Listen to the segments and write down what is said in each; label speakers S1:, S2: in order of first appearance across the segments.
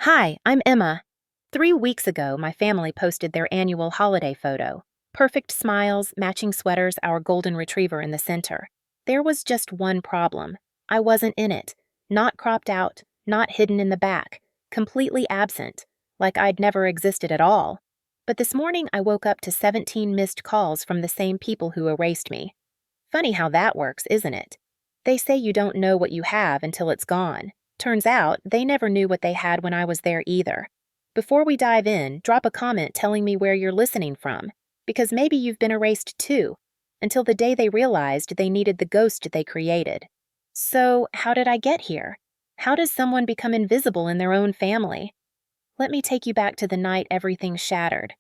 S1: Hi, I'm Emma. 3 weeks ago, my family posted their annual holiday photo. Perfect smiles, matching sweaters, our golden retriever in the center. There was just one problem. I wasn't in it. Not cropped out, not hidden in the back. Completely absent. Like I'd never existed at all. But this morning, I woke up to 17 missed calls from the same people who erased me. Funny how that works, isn't it? They say you don't know what you have until it's gone. Turns out, they never knew what they had when I was there either. Before we dive in, drop a comment telling me where you're listening from, because maybe you've been erased too, until the day they realized they needed the ghost they created. So, how did I get here? How does someone become invisible in their own family? Let me take you back to the night everything shattered.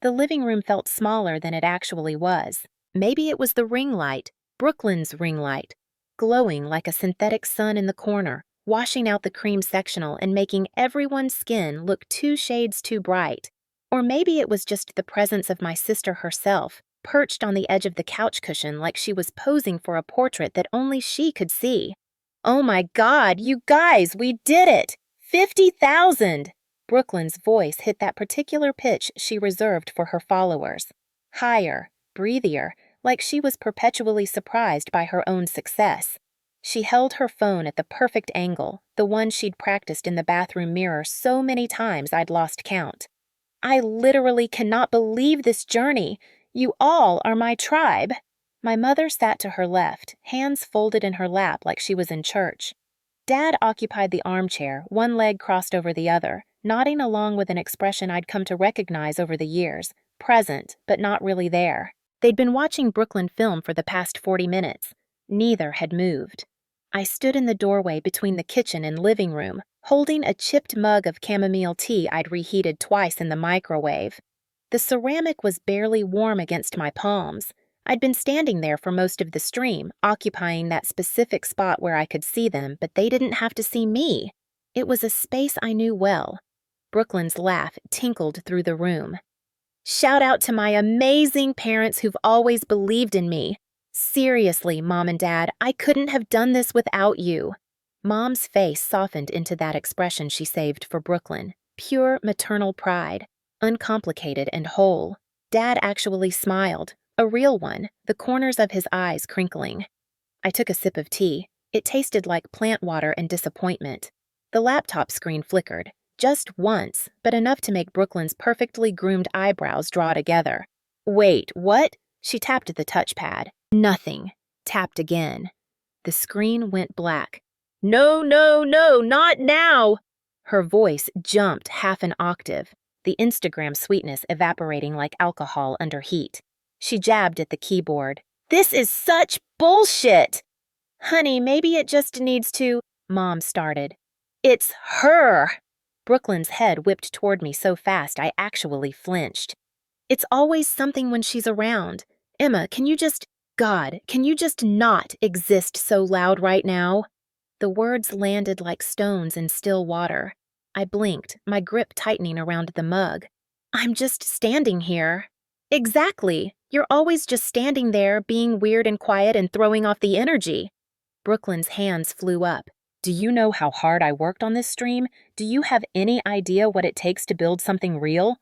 S1: The living room felt smaller than it actually was. Maybe it was the ring light, Brooklyn's ring light, glowing like a synthetic sun in the corner, washing out the cream sectional and making everyone's skin look 2 shades too bright. Or maybe it was just the presence of my sister herself, perched on the edge of the couch cushion like she was posing for a portrait that only she could see. Oh my God, you guys, we did it! 50,000! Brooklyn's voice hit that particular pitch she reserved for her followers. Higher, breathier, like she was perpetually surprised by her own success. She held her phone at the perfect angle, the one she'd practiced in the bathroom mirror so many times I'd lost count. I literally cannot believe this journey. You all are my tribe. My mother sat to her left, hands folded in her lap like she was in church. Dad occupied the armchair, one leg crossed over the other, nodding along with an expression I'd come to recognize over the years, present, but not really there. They'd been watching Brooklyn film for the past 40 minutes. Neither had moved. I stood in the doorway between the kitchen and living room, holding a chipped mug of chamomile tea I'd reheated twice in the microwave. The ceramic was barely warm against my palms. I'd been standing there for most of the stream, occupying that specific spot where I could see them, but they didn't have to see me. It was a space I knew well. Brooklyn's laugh tinkled through the room. Shout out to my amazing parents who've always believed in me. Seriously, Mom and Dad, I couldn't have done this without you. Mom's face softened into that expression she saved for Brooklyn. Pure maternal pride, uncomplicated and whole. Dad actually smiled, a real one, the corners of his eyes crinkling. I took a sip of tea. It tasted like plant water and disappointment. The laptop screen flickered, just once, but enough to make Brooklyn's perfectly groomed eyebrows draw together. Wait, what? She tapped the touchpad. Nothing. Tapped again. The screen went black. No, no, no, not now! Her voice jumped half an octave, the Instagram sweetness evaporating like alcohol under heat. She jabbed at the keyboard. This is such bullshit! Honey, maybe it just needs to... Mom started. It's her! Brooklyn's head whipped toward me so fast I actually flinched. It's always something when she's around. Emma, can you just not exist so loud right now? The words landed like stones in still water. I blinked, my grip tightening around the mug. I'm just standing here. Exactly. You're always just standing there, being weird and quiet and throwing off the energy. Brooklyn's hands flew up. Do you know how hard I worked on this stream? Do you have any idea what it takes to build something real?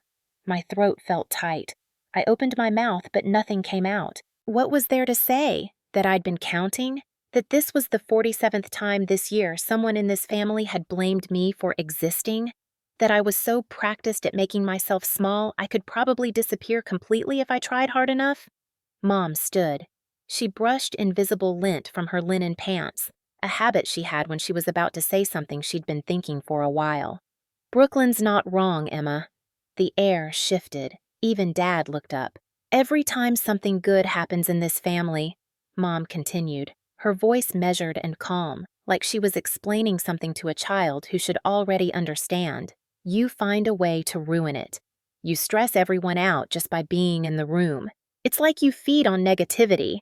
S1: My throat felt tight. I opened my mouth, but nothing came out. What was there to say? That I'd been counting? That this was the 47th time this year someone in this family had blamed me for existing? That I was so practiced at making myself small I could probably disappear completely if I tried hard enough? Mom stood. She brushed invisible lint from her linen pants, a habit she had when she was about to say something she'd been thinking for a while. Brooklyn's not wrong, Emma. The air shifted. Even Dad looked up. Every time something good happens in this family, Mom continued, her voice measured and calm, like she was explaining something to a child who should already understand, you find a way to ruin it. You stress everyone out just by being in the room. It's like you feed on negativity.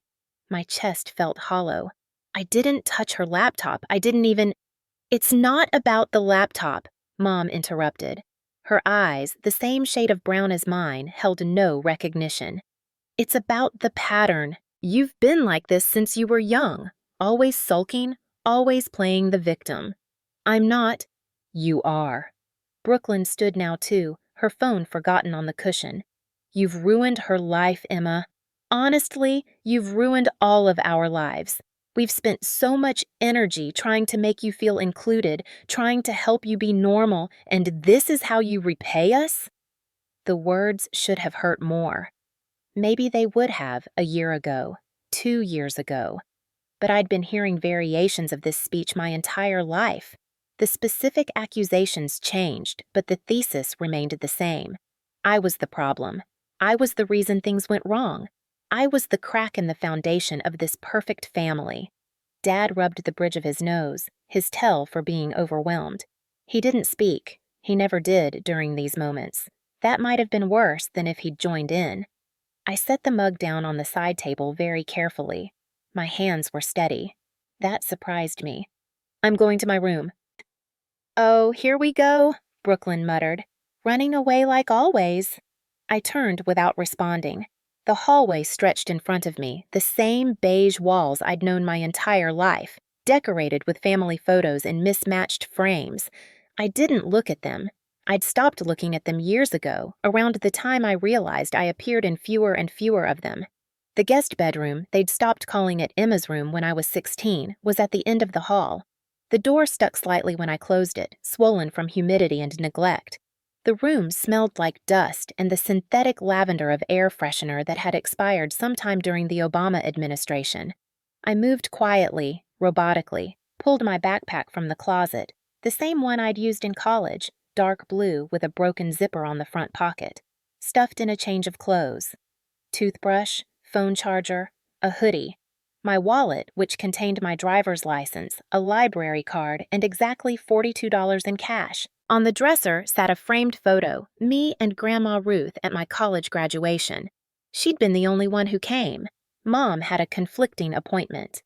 S1: My chest felt hollow. I didn't touch her laptop. I didn't even... It's not about the laptop, Mom interrupted. Her eyes, the same shade of brown as mine, held no recognition. It's about the pattern. You've been like this since you were young, always sulking, always playing the victim. I'm not. You are. Brooklyn stood now too, her phone forgotten on the cushion. You've ruined her life, Emma. Honestly, you've ruined all of our lives. We've spent so much energy trying to make you feel included, trying to help you be normal, and this is how you repay us? The words should have hurt more. Maybe they would have a year ago, 2 years ago. But I'd been hearing variations of this speech my entire life. The specific accusations changed, but the thesis remained the same. I was the problem. I was the reason things went wrong. I was the crack in the foundation of this perfect family. Dad rubbed the bridge of his nose, his tell for being overwhelmed. He didn't speak. He never did during these moments. That might have been worse than if he'd joined in. I set the mug down on the side table very carefully. My hands were steady. That surprised me. I'm going to my room. Oh, here we go, Brooklyn muttered. Running away like always. I turned without responding. The hallway stretched in front of me, the same beige walls I'd known my entire life, decorated with family photos in mismatched frames. I didn't look at them. I'd stopped looking at them years ago, around the time I realized I appeared in fewer and fewer of them. The guest bedroom, they'd stopped calling it Emma's room when I was 16, was at the end of the hall. The door stuck slightly when I closed it, swollen from humidity and neglect. The room smelled like dust and the synthetic lavender of air freshener that had expired sometime during the Obama administration. I moved quietly, robotically, pulled my backpack from the closet, the same one I'd used in college, dark blue with a broken zipper on the front pocket, stuffed in a change of clothes. Toothbrush, phone charger, a hoodie. My wallet, which contained my driver's license, a library card, and exactly $42 in cash. On the dresser sat a framed photo, me and Grandma Ruth at my college graduation. She'd been the only one who came. Mom had a conflicting appointment.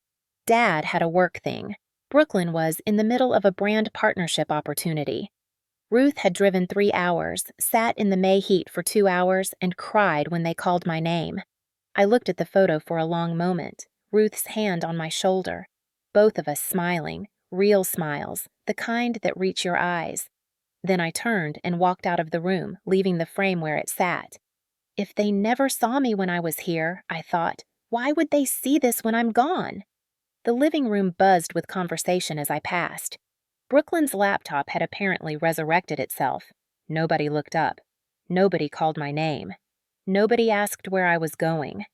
S1: Dad had a work thing. Brooklyn was in the middle of a brand partnership opportunity. Ruth had driven 3 hours, sat in the May heat for 2 hours, and cried when they called my name. I looked at the photo for a long moment, Ruth's hand on my shoulder. Both of us smiling, real smiles, the kind that reach your eyes. Then I turned and walked out of the room, leaving the frame where it sat. If they never saw me when I was here, I thought, why would they see this when I'm gone? The living room buzzed with conversation as I passed. Brooklyn's laptop had apparently resurrected itself. Nobody looked up. Nobody called my name. Nobody asked where I was going.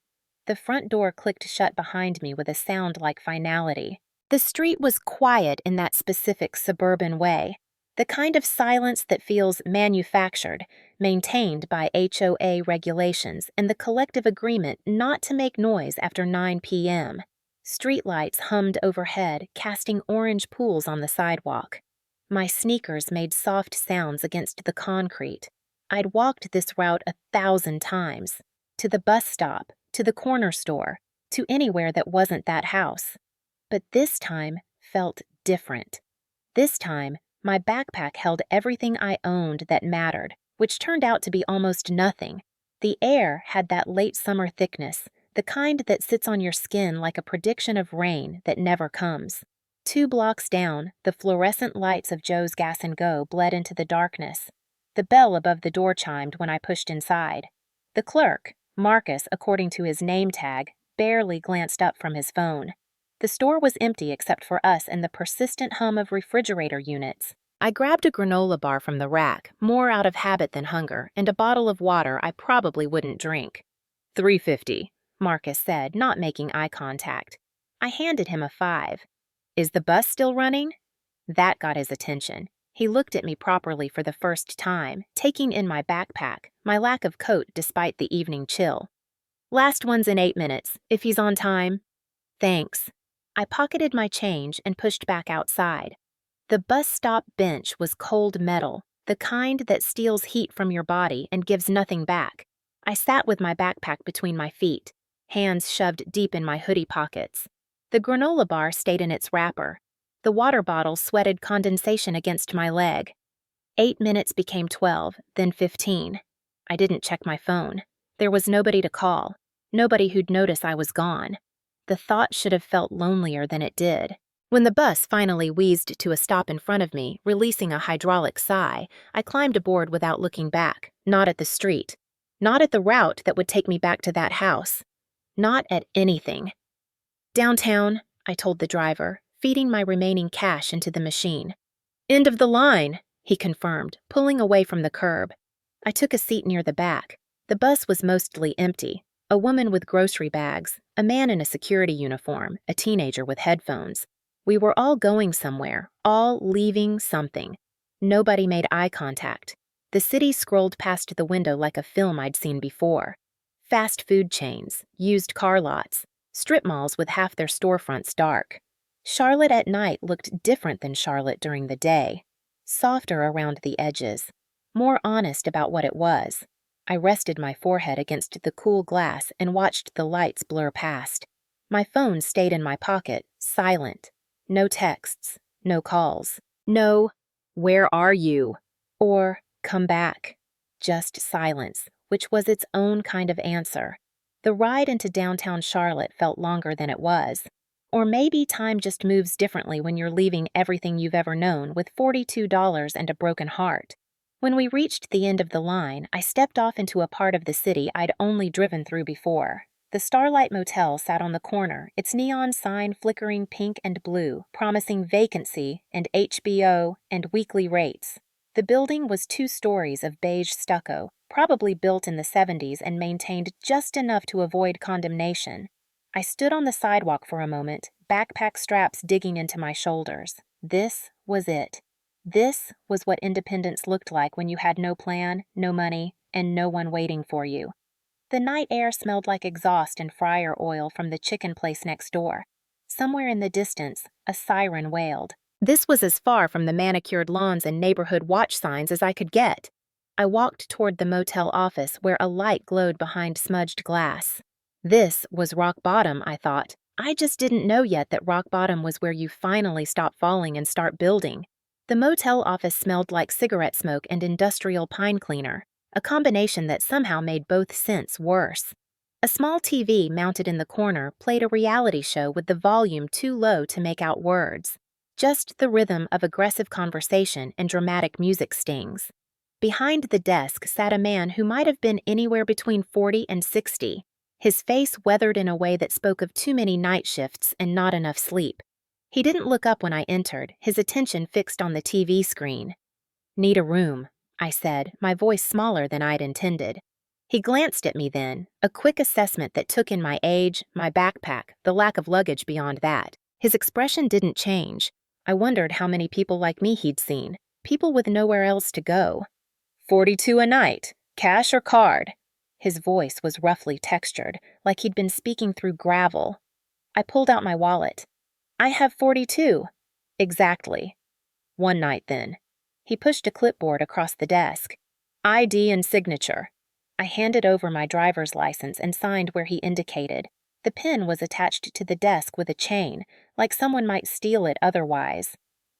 S1: The front door clicked shut behind me with a sound like finality. The street was quiet in that specific suburban way, the kind of silence that feels manufactured, maintained by HOA regulations and the collective agreement not to make noise after 9 p.m. Streetlights hummed overhead, casting orange pools on the sidewalk. My sneakers made soft sounds against the concrete. I'd walked this route 1,000 times. To the bus stop, to the corner store, to anywhere that wasn't that house. But this time felt different. This time, my backpack held everything I owned that mattered, which turned out to be almost nothing. The air had that late summer thickness, the kind that sits on your skin like a prediction of rain that never comes. 2 blocks down, the fluorescent lights of Joe's Gas and Go bled into the darkness. The bell above the door chimed when I pushed inside. The clerk, Marcus according to his name tag, barely glanced up from his phone. The store was empty except for us and the persistent hum of refrigerator units. I grabbed a granola bar from the rack, more out of habit than hunger, and a bottle of water I probably wouldn't drink. $3.50, Marcus said, not making eye contact. I handed him a 5. Is the bus still running? That got his attention. He looked at me properly for the first time, taking in my backpack, my lack of coat despite the evening chill. Last one's in 8 minutes, if he's on time. Thanks. I pocketed my change and pushed back outside. The bus stop bench was cold metal, the kind that steals heat from your body and gives nothing back. I sat with my backpack between my feet, hands shoved deep in my hoodie pockets. The granola bar stayed in its wrapper. The water bottle sweated condensation against my leg. 8 minutes became 12, then 15. I didn't check my phone. There was nobody to call, nobody who'd notice I was gone. The thought should have felt lonelier than it did. When the bus finally wheezed to a stop in front of me, releasing a hydraulic sigh, I climbed aboard without looking back, not at the street, not at the route that would take me back to that house, not at anything. Downtown, I told the driver, feeding my remaining cash into the machine. End of the line, he confirmed, pulling away from the curb. I took a seat near the back. The bus was mostly empty. A woman with grocery bags, a man in a security uniform, a teenager with headphones. We were all going somewhere, all leaving something. Nobody made eye contact. The city scrolled past the window like a film I'd seen before. Fast food chains, used car lots, strip malls with half their storefronts dark. Charlotte at night looked different than Charlotte during the day. Softer around the edges. More honest about what it was. I rested my forehead against the cool glass and watched the lights blur past. My phone stayed in my pocket, silent. No texts, no calls. No, "Where are you?" or "Come back." Just silence, which was its own kind of answer. The ride into downtown Charlotte felt longer than it was. Or maybe time just moves differently when you're leaving everything you've ever known with $42 and a broken heart. When we reached the end of the line, I stepped off into a part of the city I'd only driven through before. The Starlight Motel sat on the corner, its neon sign flickering pink and blue, promising vacancy and HBO and weekly rates. The building was 2 stories of beige stucco, probably built in the 70s and maintained just enough to avoid condemnation. I stood on the sidewalk for a moment, backpack straps digging into my shoulders. This was it. This was what independence looked like when you had no plan, no money, and no one waiting for you. The night air smelled like exhaust and fryer oil from the chicken place next door. Somewhere in the distance, a siren wailed. This was as far from the manicured lawns and neighborhood watch signs as I could get. I walked toward the motel office where a light glowed behind smudged glass. This was rock bottom, I thought. I just didn't know yet that rock bottom was where you finally stop falling and start building. The motel office smelled like cigarette smoke and industrial pine cleaner, a combination that somehow made both scents worse. A small TV mounted in the corner played a reality show with the volume too low to make out words, just the rhythm of aggressive conversation and dramatic music stings. Behind the desk sat a man who might have been anywhere between 40 and 60, his face weathered in a way that spoke of too many night shifts and not enough sleep. He didn't look up when I entered, his attention fixed on the TV screen. "Need a room," I said, my voice smaller than I'd intended. He glanced at me then, a quick assessment that took in my age, my backpack, the lack of luggage beyond that. His expression didn't change. I wondered how many people like me he'd seen, people with nowhere else to go. "42 a night, cash or card?" His voice was roughly textured, like he'd been speaking through gravel. I pulled out my wallet. "I have 42. "Exactly." "One night, then." He pushed a clipboard across the desk. "ID and signature." I handed over my driver's license and signed where he indicated. The pen was attached to the desk with a chain, like someone might steal it otherwise.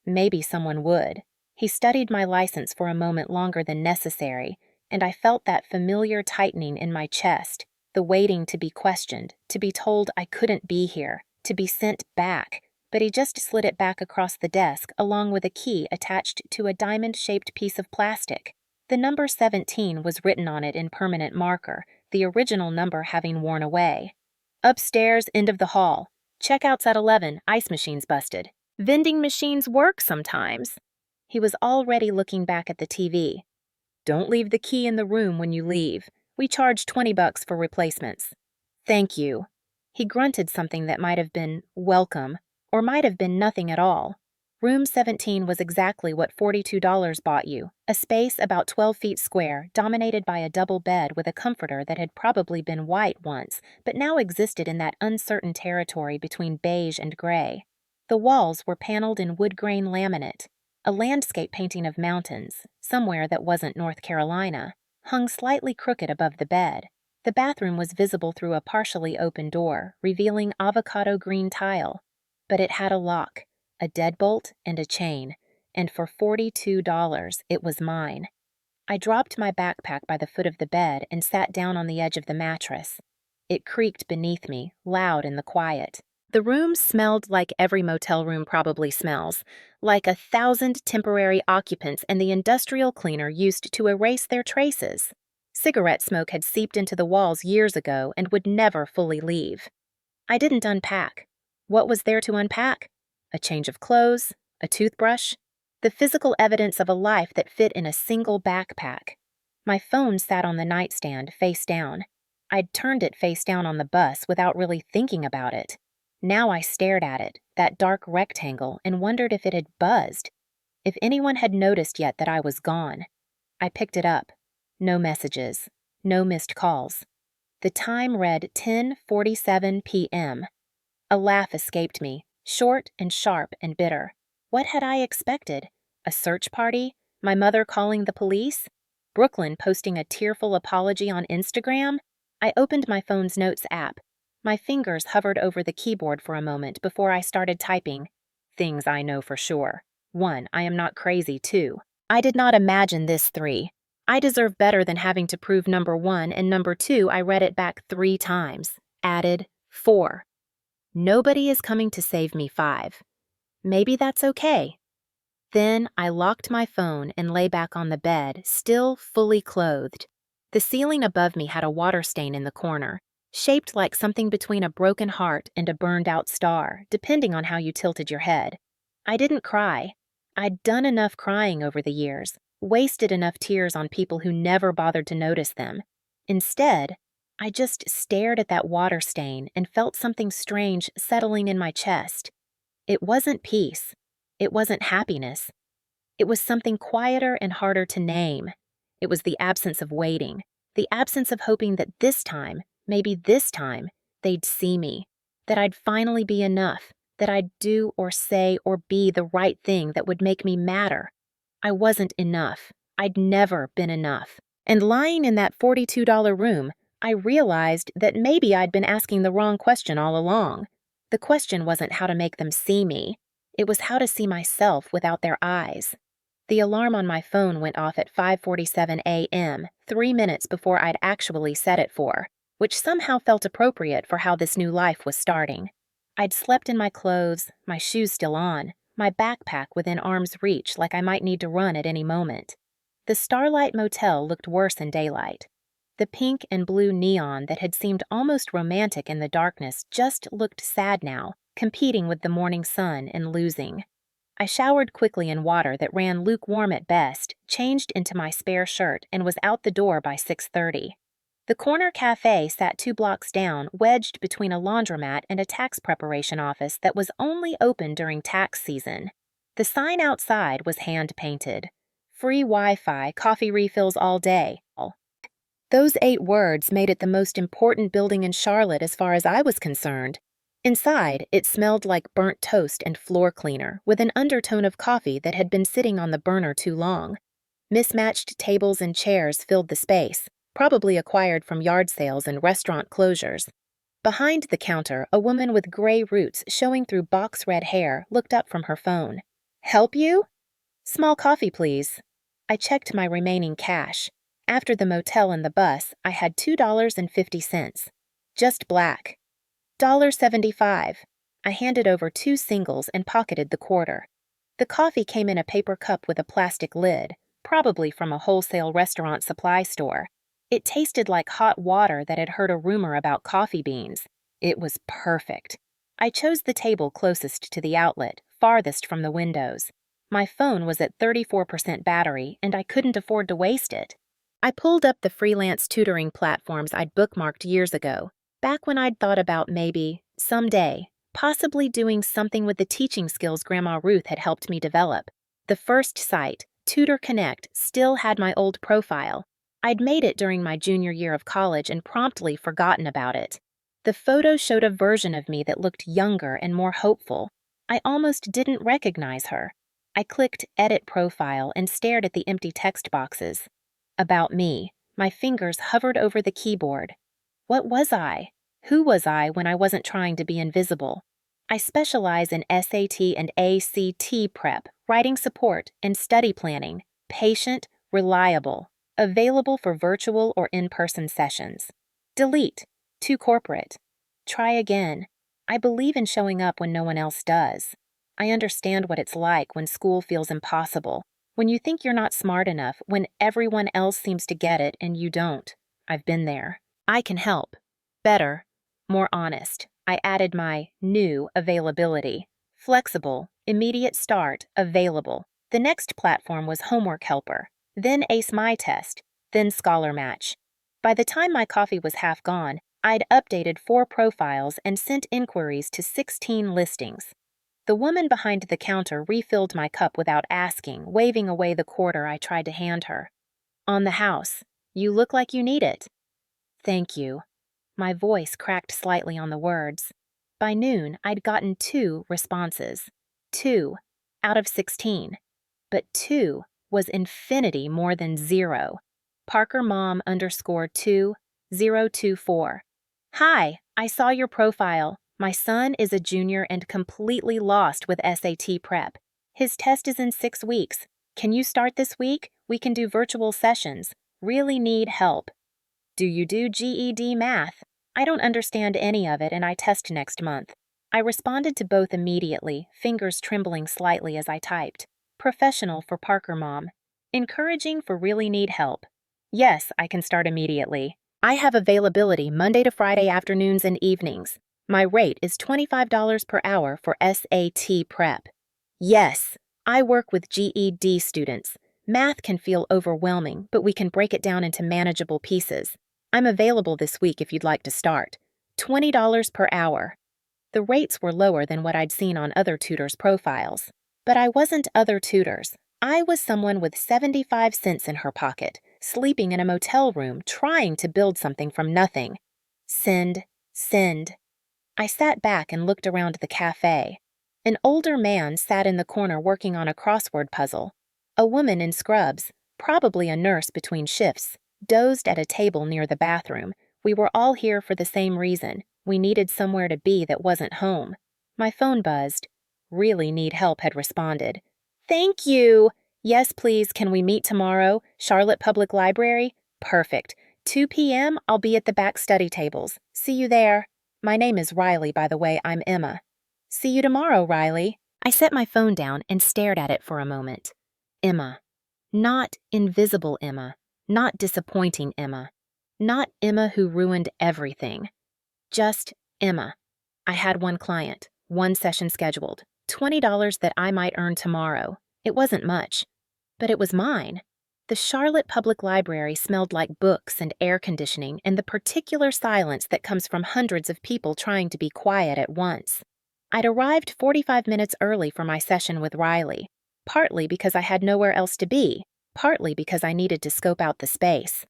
S1: Maybe someone would. He studied my license for a moment longer than necessary, and I felt that familiar tightening in my chest, the waiting to be questioned, to be told I couldn't be here, to be sent back. But he just slid it back across the desk along with a key attached to a diamond-shaped piece of plastic. The number 17 was written on it in permanent marker, the original number having worn away. "Upstairs, end of the hall. Checkouts at 11, ice machines busted. Vending machines work sometimes." He was already looking back at the TV. "Don't leave the key in the room when you leave. We charge $20 for replacements." "Thank you." He grunted something that might have been welcome, or might have been nothing at all. Room 17 was exactly what $42 bought you, a space about 12 feet square, dominated by a double bed with a comforter that had probably been white once, but now existed in that uncertain territory between beige and gray. The walls were paneled in wood-grain laminate. A landscape painting of mountains, somewhere that wasn't North Carolina, hung slightly crooked above the bed. The bathroom was visible through a partially open door, revealing avocado green tile. But it had a lock, a deadbolt, and a chain, and for $42 it was mine. I dropped my backpack by the foot of the bed and sat down on the edge of the mattress. It creaked beneath me, loud in the quiet. The room smelled like every motel room probably smells, like 1,000 temporary occupants and the industrial cleaner used to erase their traces. Cigarette smoke had seeped into the walls years ago and would never fully leave. I didn't unpack. What was there to unpack? A change of clothes, a toothbrush, the physical evidence of a life that fit in a single backpack. My phone sat on the nightstand, face down. I'd turned it face down on the bus without really thinking about it. Now I stared at it, that dark rectangle, and wondered if it had buzzed, if anyone had noticed yet that I was gone. I picked it up. No messages. No missed calls. The time read 10:47 p.m. A laugh escaped me, short and sharp and bitter. What had I expected? A search party? My mother calling the police? Brooklyn posting a tearful apology on Instagram? I opened my phone's notes app. My fingers hovered over the keyboard for a moment before I started typing. Things I know for sure. 1. I am not crazy. 2. I did not imagine this. 3. I deserve better than having to prove number 1, and number 2, I read it back 3 times. Added 4. Nobody is coming to save me. 5. Maybe that's okay. Then I locked my phone and lay back on the bed, still fully clothed. The ceiling above me had a water stain in the corner, shaped like something between a broken heart and a burned-out star, depending on how you tilted your head. I didn't cry. I'd done enough crying over the years, wasted enough tears on people who never bothered to notice them. Instead, I just stared at that water stain and felt something strange settling in my chest. It wasn't peace. It wasn't happiness. It was something quieter and harder to name. It was the absence of waiting, the absence of hoping that this time, maybe this time, they'd see me, that I'd finally be enough, that I'd do or say or be the right thing that would make me matter. I wasn't enough. I'd never been enough. And lying in that $42 room, I realized that maybe I'd been asking the wrong question all along. The question wasn't how to make them see me. It was how to see myself without their eyes. The alarm on my phone went off at 5:47 a.m., 3 minutes before I'd actually set it for, which somehow felt appropriate for how this new life was starting. I'd slept in my clothes, my shoes still on, my backpack within arm's reach like I might need to run at any moment. The Starlight Motel looked worse in daylight. The pink and blue neon that had seemed almost romantic in the darkness just looked sad now, competing with the morning sun and losing. I showered quickly in water that ran lukewarm at best, changed into my spare shirt, and was out the door by 6:30. The corner cafe sat 2 blocks down, wedged between a laundromat and a tax preparation office that was only open during tax season. The sign outside was hand-painted. Free Wi-Fi, coffee refills all day. Those 8 words made it the most important building in Charlotte as far as I was concerned. Inside, it smelled like burnt toast and floor cleaner, with an undertone of coffee that had been sitting on the burner too long. Mismatched tables and chairs filled the space, probably acquired from yard sales and restaurant closures. Behind the counter, a woman with gray roots showing through box-red hair looked up from her phone. "Help you?" "Small coffee, please." I checked my remaining cash. After the motel and the bus, I had $2.50. Just black. $1.75. I handed over 2 singles and pocketed the quarter. The coffee came in a paper cup with a plastic lid, probably from a wholesale restaurant supply store. It tasted like hot water that had heard a rumor about coffee beans. It was perfect. I chose the table closest to the outlet, farthest from the windows. My phone was at 34% battery, and I couldn't afford to waste it. I pulled up the freelance tutoring platforms I'd bookmarked years ago, back when I'd thought about maybe, someday, possibly doing something with the teaching skills Grandma Ruth had helped me develop. The first site, Tutor Connect, still had my old profile. I'd made it during my junior year of college and promptly forgotten about it. The photo showed a version of me that looked younger and more hopeful. I almost didn't recognize her. I clicked Edit Profile and stared at the empty text boxes. About me. My fingers hovered over the keyboard. What was I? Who was I when I wasn't trying to be invisible? I specialize in SAT and ACT prep, writing support, and study planning. Patient, reliable. Available for virtual or in-person sessions. Delete. Too corporate. Try again. I believe in showing up when no one else does. I understand what it's like when school feels impossible, when you think you're not smart enough, when everyone else seems to get it and you don't. I've been there. I can help. Better. More honest. I added my new availability. Flexible, immediate start, available. The next platform was Homework Helper, then Ace My Test, then Scholar Match. By the time my coffee was half gone, I'd updated 4 profiles and sent inquiries to 16 listings. The woman behind the counter refilled my cup without asking, waving away the quarter I tried to hand her. On the house. You look like you need it. Thank you. My voice cracked slightly on the words. By noon, I'd gotten 2 responses. 2 out of 16. But 2 was infinity more than 0. Parker Mom _2024. Hi, I saw your profile. My son is a junior and completely lost with SAT prep. His test is in 6 weeks. Can you start this week? We can do virtual sessions. Really need help. Do you do GED math? I don't understand any of it and I test next month. I responded to both immediately, fingers trembling slightly as I typed. Professional for Parker Mom. Encouraging for really need help. Yes, I can start immediately. I have availability Monday to Friday afternoons and evenings. My rate is $25 per hour for SAT prep. Yes, I work with GED students. Math can feel overwhelming, but we can break it down into manageable pieces. I'm available this week if you'd like to start. $20 per hour. The rates were lower than what I'd seen on other tutors' profiles. But I wasn't other tutors. I was someone with 75 cents in her pocket, sleeping in a motel room, trying to build something from nothing. Send, send. I sat back and looked around the cafe. An older man sat in the corner working on a crossword puzzle. A woman in scrubs, probably a nurse between shifts, dozed at a table near the bathroom. We were all here for the same reason. We needed somewhere to be that wasn't home. My phone buzzed. Really Need Help had responded. Thank you. Yes, please, can we meet tomorrow? Charlotte Public Library? Perfect. 2 p.m., I'll be at the back study tables. See you there. My name is Riley, by the way, I'm Emma. See you tomorrow, Riley. I set my phone down and stared at it for a moment. Emma. Not invisible Emma. Not disappointing Emma. Not Emma who ruined everything. Just Emma. I had one client, one session scheduled, $20 that I might earn tomorrow. It wasn't much, but it was mine. The Charlotte Public Library smelled like books and air conditioning and the particular silence that comes from hundreds of people trying to be quiet at once. I'd arrived 45 minutes early for my session with Riley, partly because I had nowhere else to be, partly because I needed to scope out the space.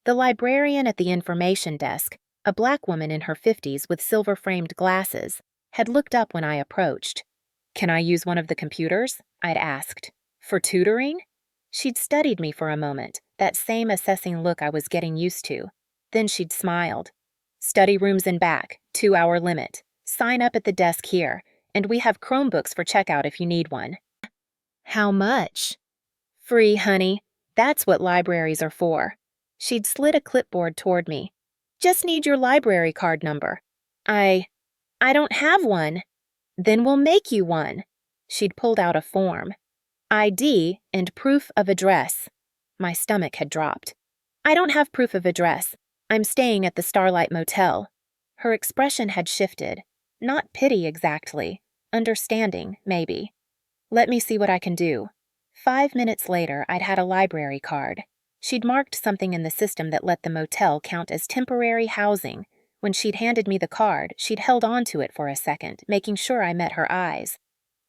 S1: The librarian at the information desk, a black woman in her 50s with silver-framed glasses, had looked up when I approached. Can I use one of the computers? I'd asked. For tutoring? She'd studied me for a moment, that same assessing look I was getting used to. Then she'd smiled. Study rooms in back, 2-hour limit. Sign up at the desk here, and we have Chromebooks for checkout if you need one. How much? Free, honey. That's what libraries are for. She'd slid a clipboard toward me. Just need your library card number. I don't have one. Then we'll make you one. She'd pulled out a form. ID and proof of address. My stomach had dropped. I don't have proof of address. I'm staying at the Starlight Motel. Her expression had shifted. Not pity exactly. Understanding, maybe. Let me see what I can do. 5 minutes later, I'd had a library card. She'd marked something in the system that let the motel count as temporary housing. When she'd handed me the card, she'd held on to it for a second, making sure I met her eyes.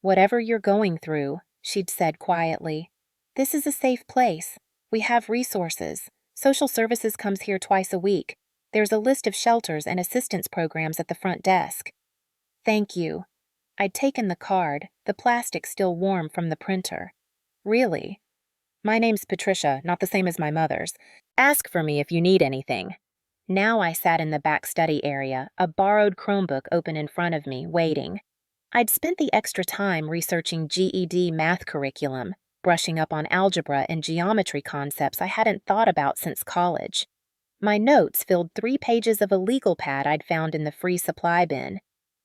S1: Whatever you're going through, she'd said quietly, this is a safe place. We have resources. Social services comes here twice a week. There's a list of shelters and assistance programs at the front desk. Thank you. I'd taken the card, the plastic still warm from the printer. Really? My name's Patricia, not the same as my mother's. Ask for me if you need anything. Now I sat in the back study area, a borrowed Chromebook open in front of me, waiting. I'd spent the extra time researching GED math curriculum, brushing up on algebra and geometry concepts I hadn't thought about since college. My notes filled 3 pages of a legal pad I'd found in the free supply bin.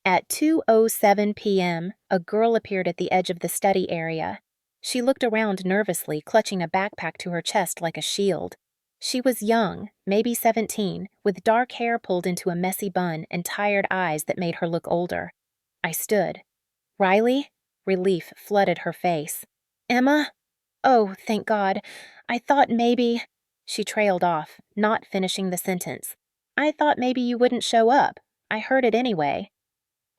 S1: At 2:07 p.m., a girl appeared at the edge of the study area. She looked around nervously, clutching a backpack to her chest like a shield. She was young, maybe 17, with dark hair pulled into a messy bun and tired eyes that made her look older. I stood. Riley? Relief flooded her face. Emma? Oh, thank God. I thought maybe… She trailed off, not finishing the sentence. I thought maybe you wouldn't show up. I heard it anyway.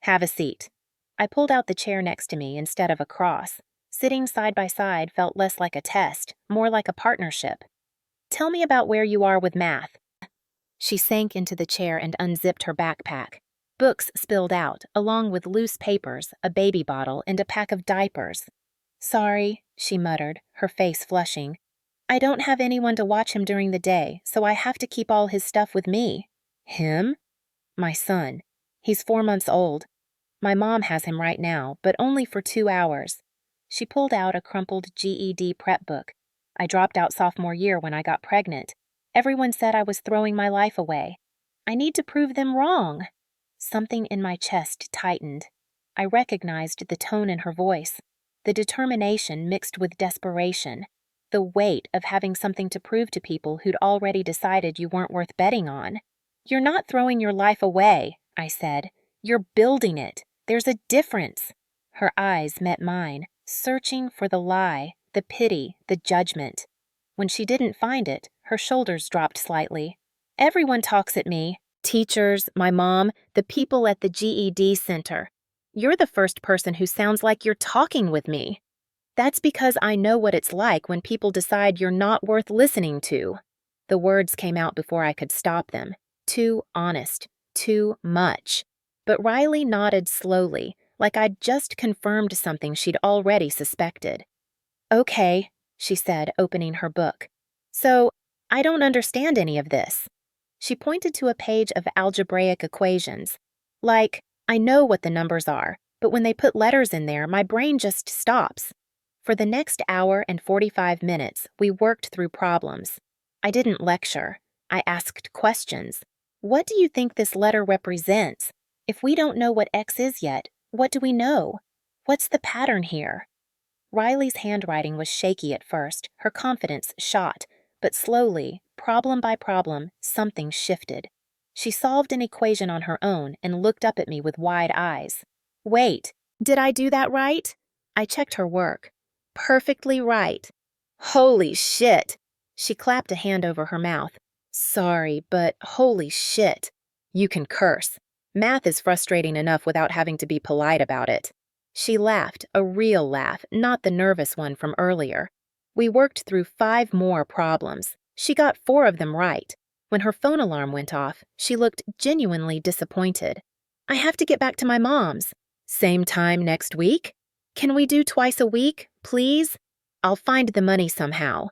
S1: Have a seat. I pulled out the chair next to me instead of a cross. Sitting side by side felt less like a test, more like a partnership. Tell me about where you are with math. She sank into the chair and unzipped her backpack. Books spilled out, along with loose papers, a baby bottle, and a pack of diapers. Sorry, she muttered, her face flushing. I don't have anyone to watch him during the day, so I have to keep all his stuff with me. Him? My son. He's 4 months old. My mom has him right now, but only for 2 hours. She pulled out a crumpled GED prep book. I dropped out sophomore year when I got pregnant. Everyone said I was throwing my life away. I need to prove them wrong. Something in my chest tightened. I recognized the tone in her voice, the determination mixed with desperation, the weight of having something to prove to people who'd already decided you weren't worth betting on. You're not throwing your life away, I said. You're building it. There's a difference. Her eyes met mine, searching for the lie, the pity, the judgment. When she didn't find it, her shoulders dropped slightly. Everyone talks at me. Teachers, my mom, the people at the GED center. You're the first person who sounds like you're talking with me. That's because I know what it's like when people decide you're not worth listening to. The words came out before I could stop them. Too honest. Too much. But Riley nodded slowly, like I'd just confirmed something she'd already suspected. Okay, she said, opening her book. So, I don't understand any of this. She pointed to a page of algebraic equations. Like, I know what the numbers are, but when they put letters in there, my brain just stops. For the next hour and 45 minutes, we worked through problems. I didn't lecture. I asked questions. What do you think this letter represents? If we don't know what X is yet, what do we know? What's the pattern here? Riley's handwriting was shaky at first, her confidence shot, but slowly, problem by problem, something shifted. She solved an equation on her own and looked up at me with wide eyes. Wait, did I do that right? I checked her work. Perfectly right. Holy shit! She clapped a hand over her mouth. Sorry, but holy shit. You can curse. Math is frustrating enough without having to be polite about it. She laughed, a real laugh, not the nervous one from earlier. We worked through 5 more problems. She got 4 of them right. When her phone alarm went off, she looked genuinely disappointed. I have to get back to my mom's. Same time next week? Can we do twice a week, please? I'll find the money somehow.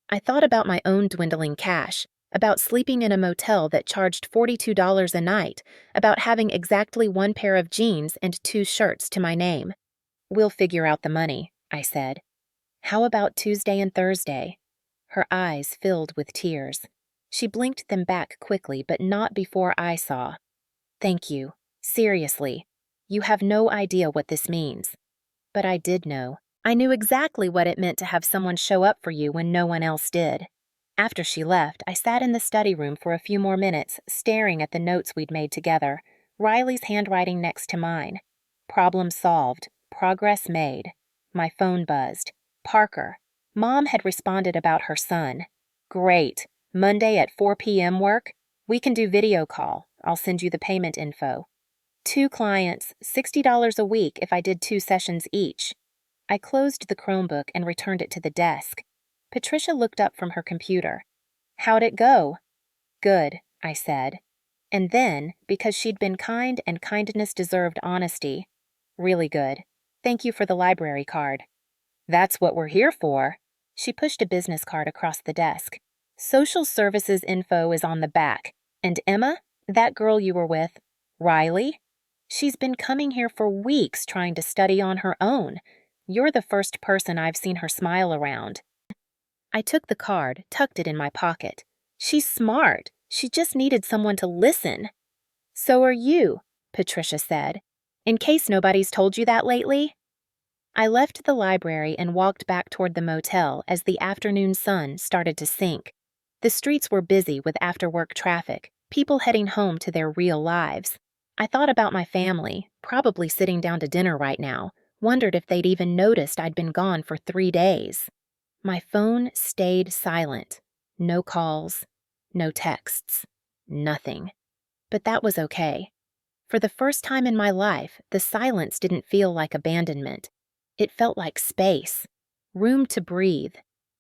S1: I thought about my own dwindling cash, about sleeping in a motel that charged $42 a night, about having exactly 1 pair of jeans and 2 shirts to my name. We'll figure out the money, I said. How about Tuesday and Thursday? Her eyes filled with tears. She blinked them back quickly, but not before I saw. Thank you. Seriously. You have no idea what this means. But I did know. I knew exactly what it meant to have someone show up for you when no one else did. After she left, I sat in the study room for a few more minutes, staring at the notes we'd made together, Riley's handwriting next to mine. Problem solved. Progress made. My phone buzzed. Parker. Mom had responded about her son. Great. Monday at 4 p.m. work? We can do video call. I'll send you the payment info. 2 clients, $60 a week if I did 2 sessions each. I closed the Chromebook and returned it to the desk. Patricia looked up from her computer. How'd it go? Good, I said. And then, because she'd been kind and kindness deserved honesty, really good. Thank you for the library card. That's what we're here for. She pushed a business card across the desk. Social services info is on the back. And Emma, that girl you were with, Riley? She's been coming here for weeks trying to study on her own. You're the first person I've seen her smile around. I took the card, tucked it in my pocket. She's smart. She just needed someone to listen. So are you, Patricia said. In case nobody's told you that lately. I left the library and walked back toward the motel as the afternoon sun started to sink. The streets were busy with after-work traffic, people heading home to their real lives. I thought about my family, probably sitting down to dinner right now, wondered if they'd even noticed I'd been gone for 3 days. My phone stayed silent. No calls, no texts, nothing. But that was okay. For the first time in my life, the silence didn't feel like abandonment. It felt like space, room to breathe,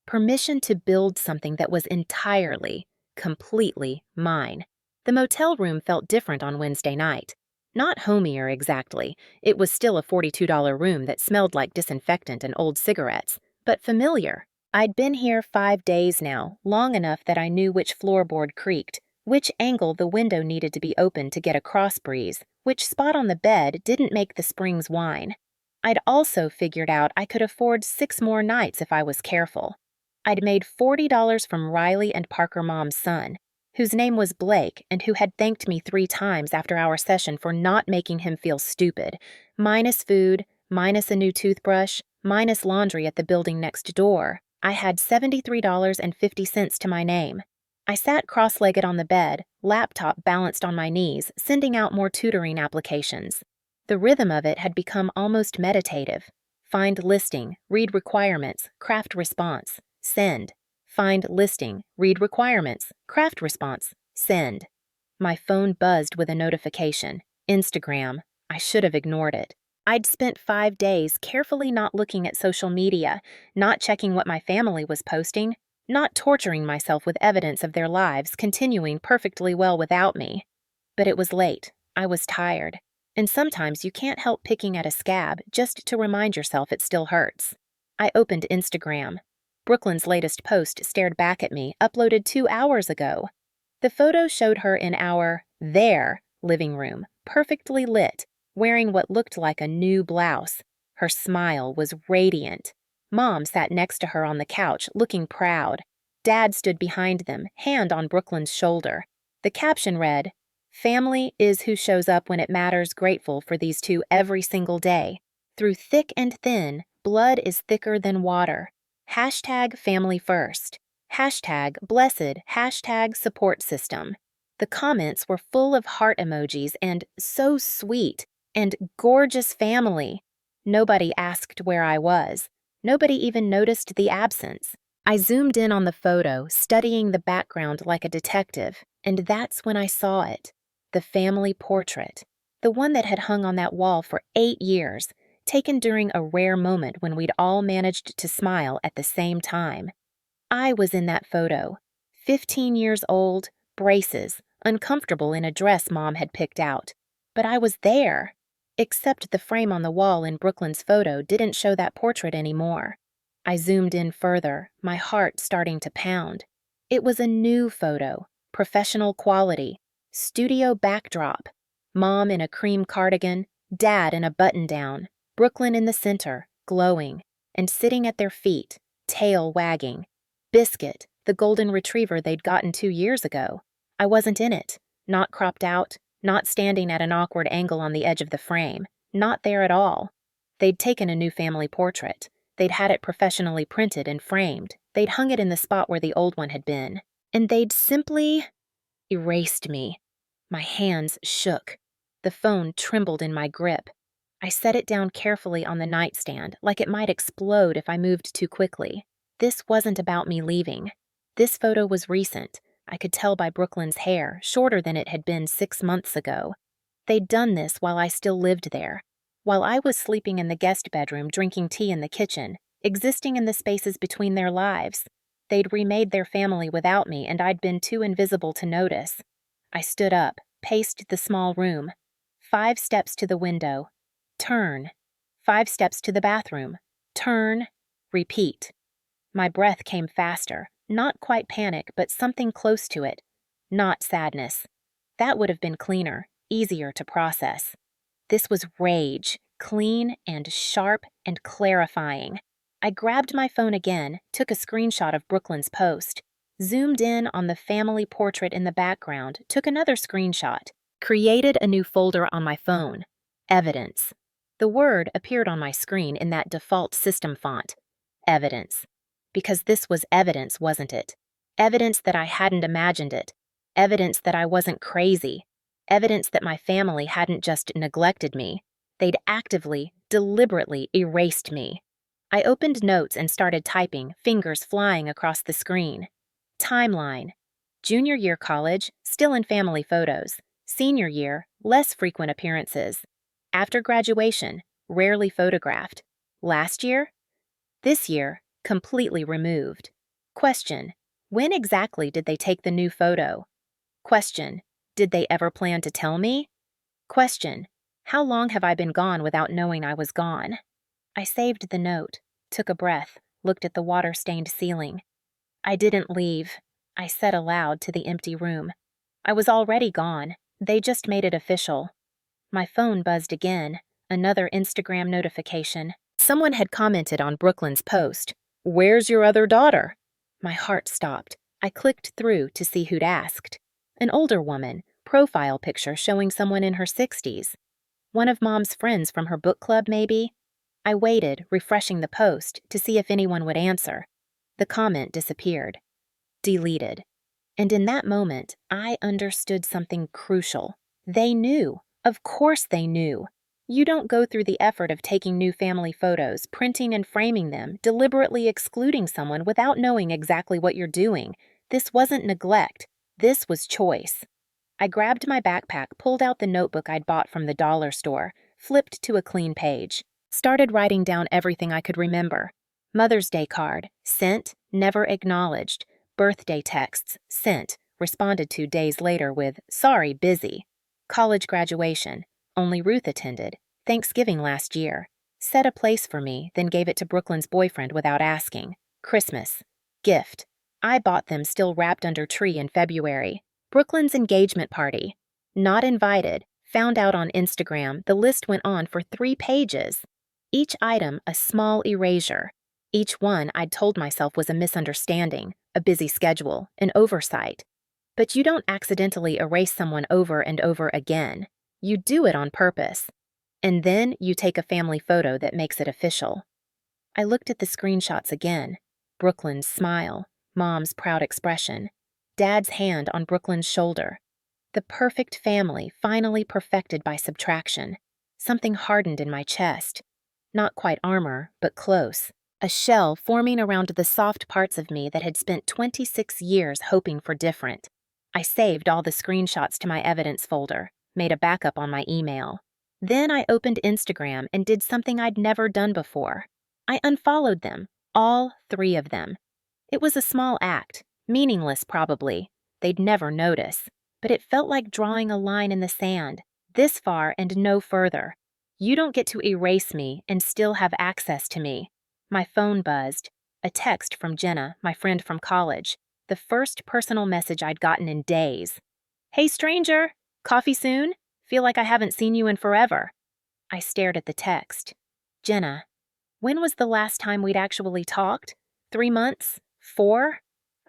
S1: permission to build something that was entirely, completely mine. The motel room felt different on Wednesday night. Not homier exactly. It was still a $42 room that smelled like disinfectant and old cigarettes, but familiar. I'd been here 5 days now, long enough that I knew which floorboard creaked, which angle the window needed to be open to get a cross breeze, which spot on the bed didn't make the springs whine. I'd also figured out I could afford 6 more nights if I was careful. I'd made $40 from Riley and Parker Mom's son, whose name was Blake and who had thanked me 3 times after our session for not making him feel stupid, minus food, minus a new toothbrush, minus laundry at the building next door. I had $73.50 to my name. I sat cross-legged on the bed, laptop balanced on my knees, sending out more tutoring applications. The rhythm of it had become almost meditative. Find listing, read requirements, craft response, send. Find listing, read requirements, craft response, send. My phone buzzed with a notification. Instagram. I should have ignored it. I'd spent 5 days carefully not looking at social media, not checking what my family was posting, not torturing myself with evidence of their lives continuing perfectly well without me. But it was late. I was tired. And sometimes you can't help picking at a scab just to remind yourself it still hurts. I opened Instagram. Brooklyn's latest post stared back at me, uploaded 2 hours ago. The photo showed her in their living room, perfectly lit, wearing what looked like a new blouse. Her smile was radiant. Mom sat next to her on the couch, looking proud. Dad stood behind them, hand on Brooklyn's shoulder. The caption read, "Family is who shows up when it matters, grateful for these two every single day. Through thick and thin, blood is thicker than water. Hashtag family first. Hashtag blessed. Hashtag support system." The comments were full of heart emojis and so sweet and gorgeous family. Nobody asked where I was. Nobody even noticed the absence. I zoomed in on the photo, studying the background like a detective, and that's when I saw it. The family portrait. The one that had hung on that wall for 8 years, taken during a rare moment when we'd all managed to smile at the same time. I was in that photo. 15 years old, braces, uncomfortable in a dress Mom had picked out. But I was there. Except the frame on the wall in Brooklyn's photo didn't show that portrait anymore. I zoomed in further, my heart starting to pound. It was a new photo, professional quality, studio backdrop. Mom in a cream cardigan, Dad in a button-down, Brooklyn in the center, glowing, and sitting at their feet, tail wagging. Biscuit, the golden retriever they'd gotten 2 years ago. I wasn't in it, not cropped out, not standing at an awkward angle on the edge of the frame, not there at all. They'd taken a new family portrait. They'd had it professionally printed and framed. They'd hung it in the spot where the old one had been. And they'd simply erased me. My hands shook. The phone trembled in my grip. I set it down carefully on the nightstand, like it might explode if I moved too quickly. This wasn't about me leaving. This photo was recent. I could tell by Brooklyn's hair, shorter than it had been 6 months ago. They'd done this while I still lived there, while I was sleeping in the guest bedroom, drinking tea in the kitchen, existing in the spaces between their lives. They'd remade their family without me, and I'd been too invisible to notice. I stood up, paced the small room. 5 steps to the window. Turn. 5 steps to the bathroom. Turn. Repeat. My breath came faster. Not quite panic, but something close to it. Not sadness. That would have been cleaner, easier to process. This was rage, clean and sharp and clarifying. I grabbed my phone again, took a screenshot of Brooklyn's post, zoomed in on the family portrait in the background, took another screenshot, created a new folder on my phone. Evidence. The word appeared on my screen in that default system font. Evidence. Because this was evidence, wasn't it? Evidence that I hadn't imagined it. Evidence that I wasn't crazy. Evidence that my family hadn't just neglected me. They'd actively, deliberately erased me. I opened notes and started typing, fingers flying across the screen. Timeline. Junior year college, still in family photos. Senior year, less frequent appearances. After graduation, rarely photographed. Last year? This year, completely removed. Question. When exactly did they take the new photo? Question. Did they ever plan to tell me? Question. How long have I been gone without knowing I was gone? I saved the note, took a breath, looked at the water-stained ceiling. I didn't leave, I said aloud to the empty room. I was already gone. They just made it official. My phone buzzed again, another Instagram notification. Someone had commented on Brooklyn's post, "Where's your other daughter?" My heart stopped. I clicked through to see who'd asked. An older woman, profile picture showing someone in her 60s. One of Mom's friends from her book club, maybe? I waited, refreshing the post, to see if anyone would answer. The comment disappeared. Deleted. And in that moment, I understood something crucial. They knew. Of course they knew. You don't go through the effort of taking new family photos, printing and framing them, deliberately excluding someone without knowing exactly what you're doing. This wasn't neglect. This was choice. I grabbed my backpack, pulled out the notebook I'd bought from the dollar store, flipped to a clean page, started writing down everything I could remember. Mother's Day card, sent, never acknowledged. Birthday texts, sent, responded to days later with, "Sorry, busy." College graduation, only Ruth attended. Thanksgiving last year. Set a place for me, then gave it to Brooklyn's boyfriend without asking. Christmas. Gift. I bought them still wrapped under tree in February. Brooklyn's engagement party. Not invited. Found out on Instagram, the list went on for 3 pages. Each item a small erasure. Each one I'd told myself was a misunderstanding, a busy schedule, an oversight. But you don't accidentally erase someone over and over again. You do it on purpose. And then you take a family photo that makes it official. I looked at the screenshots again. Brooklyn's smile, Mom's proud expression, Dad's hand on Brooklyn's shoulder. The perfect family finally perfected by subtraction. Something hardened in my chest. Not quite armor, but close. A shell forming around the soft parts of me that had spent 26 years hoping for different. I saved all the screenshots to my evidence folder, made a backup on my email. Then I opened Instagram and did something I'd never done before. I unfollowed them, all 3 of them. It was a small act, meaningless probably. They'd never notice. But it felt like drawing a line in the sand, this far and no further. You don't get to erase me and still have access to me. My phone buzzed. A text from Jenna, my friend from college. The first personal message I'd gotten in days. "Hey stranger, coffee soon? Feel like I haven't seen you in forever." I stared at the text. Jenna. When was the last time we'd actually talked? 3 months? 4?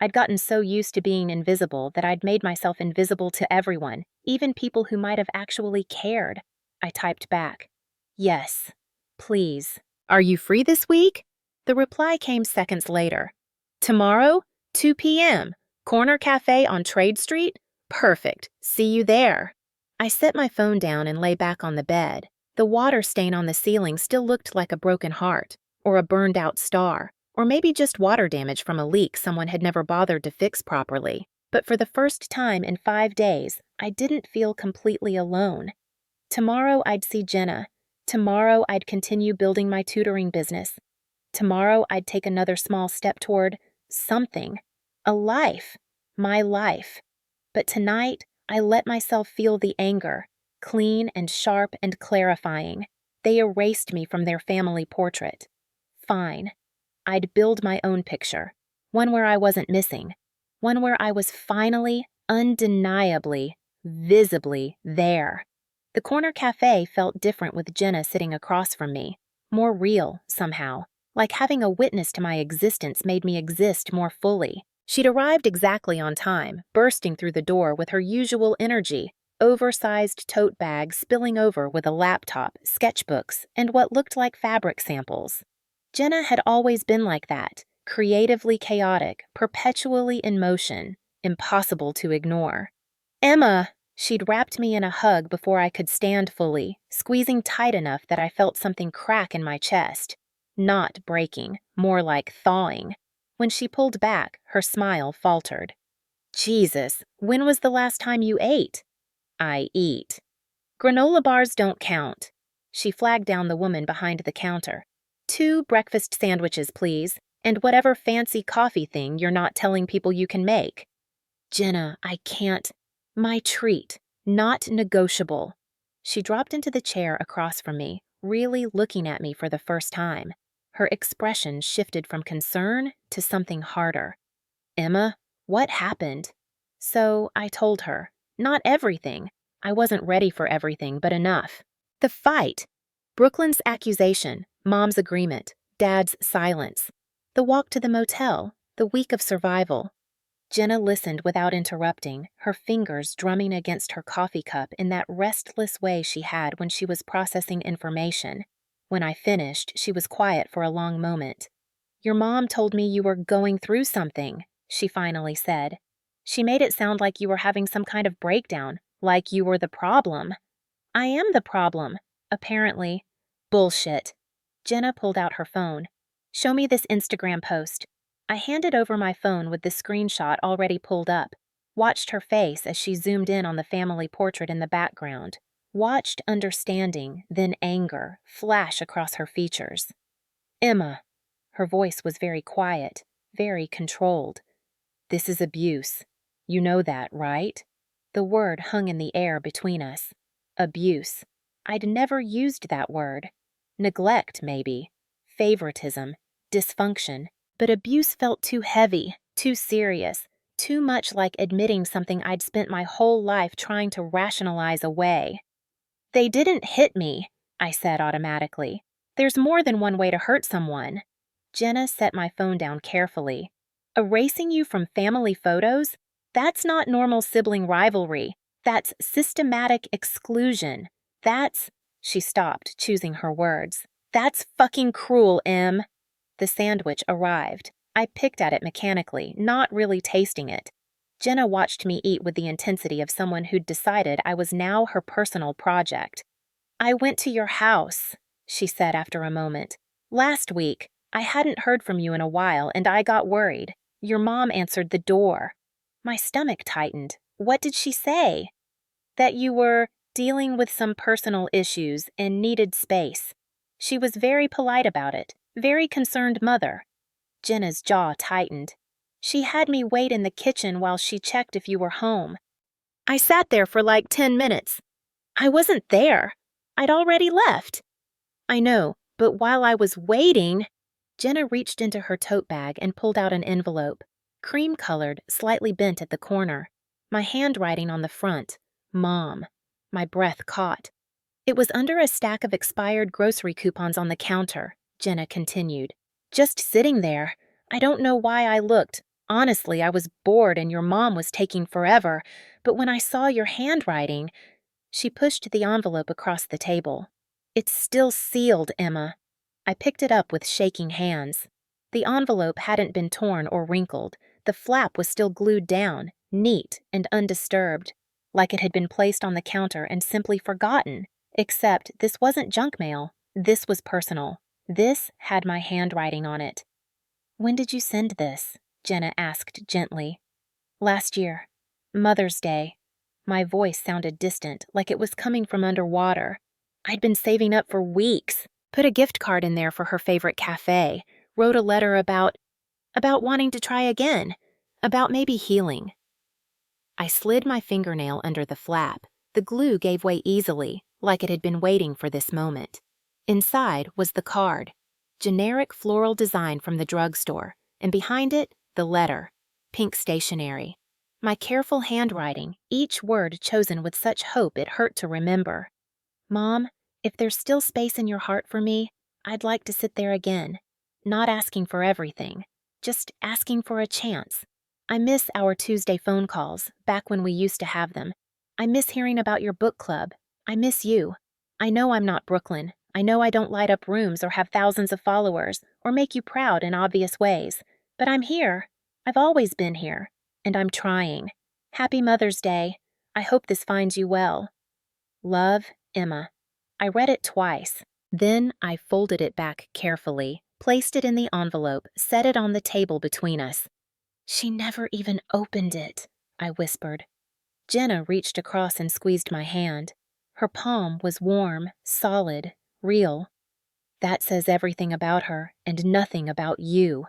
S1: I'd gotten so used to being invisible that I'd made myself invisible to everyone, even people who might have actually cared. I typed back. "Yes. Please. Are you free this week?" The reply came seconds later. "Tomorrow, 2 p.m., Corner Cafe on Trade Street? Perfect. See you there." I set my phone down and lay back on the bed. The water stain on the ceiling still looked like a broken heart, or a burned-out star, or maybe just water damage from a leak someone had never bothered to fix properly. But for the first time in 5 days, I didn't feel completely alone. Tomorrow I'd see Jenna. Tomorrow I'd continue building my tutoring business. Tomorrow I'd take another small step toward something. A life. My life. But tonight, I let myself feel the anger, clean and sharp and clarifying. They erased me from their family portrait. Fine. I'd build my own picture. One where I wasn't missing. One where I was finally, undeniably, visibly there. The corner cafe felt different with Jenna sitting across from me. More real, somehow. Like having a witness to my existence made me exist more fully. She'd arrived exactly on time, bursting through the door with her usual energy. oversized tote bag spilling over with a laptop, sketchbooks, and what looked like fabric samples. Jenna had always been like that, creatively chaotic, perpetually in motion, impossible to ignore. Emma! She'd wrapped me in a hug before I could stand fully, squeezing tight enough that I felt something crack in my chest. Not breaking, more like thawing. When she pulled back, her smile faltered. Jesus, when was the last time you ate? I eat. Granola bars don't count. She flagged down the woman behind the counter. 2 breakfast sandwiches, please, and whatever fancy coffee thing you're not telling people you can make. Jenna, I can't. My treat, not negotiable. She dropped into the chair across from me, really looking at me for the first time. Her expression shifted from concern to something harder. Emma, what happened? So I told her. Not everything. I wasn't ready for everything, but enough. The fight. Brooklyn's accusation, Mom's agreement, Dad's silence. The walk to the motel, the week of survival. Jenna listened without interrupting, her fingers drumming against her coffee cup in that restless way she had when she was processing information. When I finished, she was quiet for a long moment. Your mom told me you were going through something, she finally said. She made it sound like you were having some kind of breakdown, like you were the problem. I am the problem, apparently. Bullshit. Jenna pulled out her phone. Show me this Instagram post. I handed over my phone with the screenshot already pulled up, watched her face as she zoomed in on the family portrait in the background, watched understanding, then anger, flash across her features. Emma. Her voice was very quiet, very controlled. This is abuse. You know that, right? The word hung in the air between us. Abuse. I'd never used that word. Neglect, maybe. Favoritism. Dysfunction. But abuse felt too heavy, too serious, too much like admitting something I'd spent my whole life trying to rationalize away. They didn't hit me, I said automatically. There's more than one way to hurt someone. Jenna set my phone down carefully. Erasing you from family photos? That's not normal sibling rivalry. That's systematic exclusion. That's... She stopped, choosing her words. That's fucking cruel, Em. The sandwich arrived. I picked at it mechanically, not really tasting it. Jenna watched me eat with the intensity of someone who'd decided I was now her personal project. I went to your house, she said after a moment. Last week. I hadn't heard from you in a while, and I got worried. Your mom answered the door. My stomach tightened. What did she say? That you were dealing with some personal issues and needed space. She was very polite about it. Very concerned mother. Jenna's jaw tightened. She had me wait in the kitchen while she checked if you were home. I sat there for like 10 minutes. I wasn't there. I'd already left. I know, but while I was waiting... Jenna reached into her tote bag and pulled out an envelope. Cream-colored, slightly bent at the corner. My handwriting on the front. Mom. My breath caught. It was under a stack of expired grocery coupons on the counter. Jenna continued. Just sitting there. I don't know why I looked. Honestly, I was bored and your mom was taking forever, but when I saw your handwriting... She pushed the envelope across the table. It's still sealed, Emma. I picked it up with shaking hands. The envelope hadn't been torn or wrinkled. The flap was still glued down, neat and undisturbed, like it had been placed on the counter and simply forgotten. Except this wasn't junk mail. This was personal. This had my handwriting on it. When did you send this? Jenna asked gently. Last year. Mother's Day. My voice sounded distant, like it was coming from underwater. I'd been saving up for weeks. Put a gift card in there for her favorite cafe. Wrote a letter about wanting to try again. About maybe healing. I slid my fingernail under the flap. The glue gave way easily, like it had been waiting for this moment. Inside was the card. Generic floral design from the drugstore, and behind it, the letter. Pink stationery. My careful handwriting, each word chosen with such hope it hurt to remember. Mom, if there's still space in your heart for me, I'd like to sit there again. Not asking for everything, just asking for a chance. I miss our Tuesday phone calls, back when we used to have them. I miss hearing about your book club. I miss you. I know I'm not Brooklyn. I know I don't light up rooms or have thousands of followers or make you proud in obvious ways. But I'm here. I've always been here. And I'm trying. Happy Mother's Day. I hope this finds you well. Love, Emma. I read it twice. Then I folded it back carefully, placed it in the envelope, set it on the table between us. She never even opened it, I whispered. Jenna reached across and squeezed my hand. Her palm was warm, solid, real. That says everything about her and nothing about you.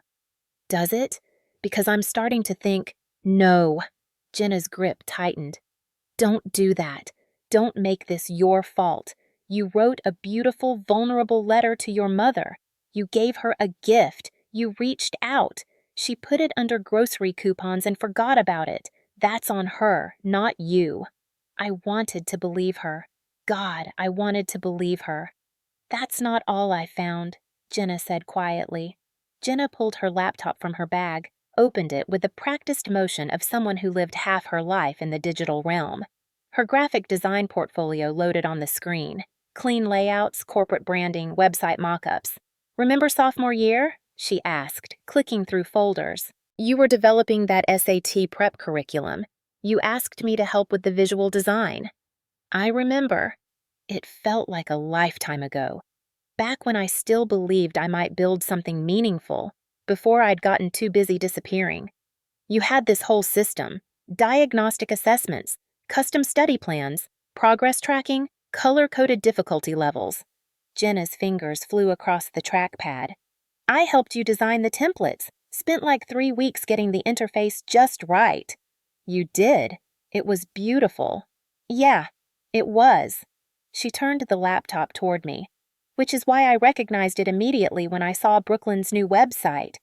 S1: Does it? Because I'm starting to think, no. Jenna's grip tightened. Don't do that. Don't make this your fault. You wrote a beautiful, vulnerable letter to your mother. You gave her a gift. You reached out. She put it under grocery coupons and forgot about it. That's on her, not you. I wanted to believe her. God, I wanted to believe her. That's not all I found, Jenna said quietly. Jenna pulled her laptop from her bag, opened it with the practiced motion of someone who lived half her life in the digital realm. Her graphic design portfolio loaded on the screen. Clean layouts, corporate branding, website mock-ups. Remember sophomore year? She asked, clicking through folders. You were developing that SAT prep curriculum. You asked me to help with the visual design. I remember. It felt like a lifetime ago. Back when I still believed I might build something meaningful, before I'd gotten too busy disappearing. You had this whole system, diagnostic assessments, custom study plans, progress tracking, color-coded difficulty levels. Jenna's fingers flew across the trackpad. I helped you design the templates, spent like 3 weeks getting the interface just right. You did. It was beautiful. Yeah, it was. She turned the laptop toward me, which is why I recognized it immediately when I saw Brooklyn's new website.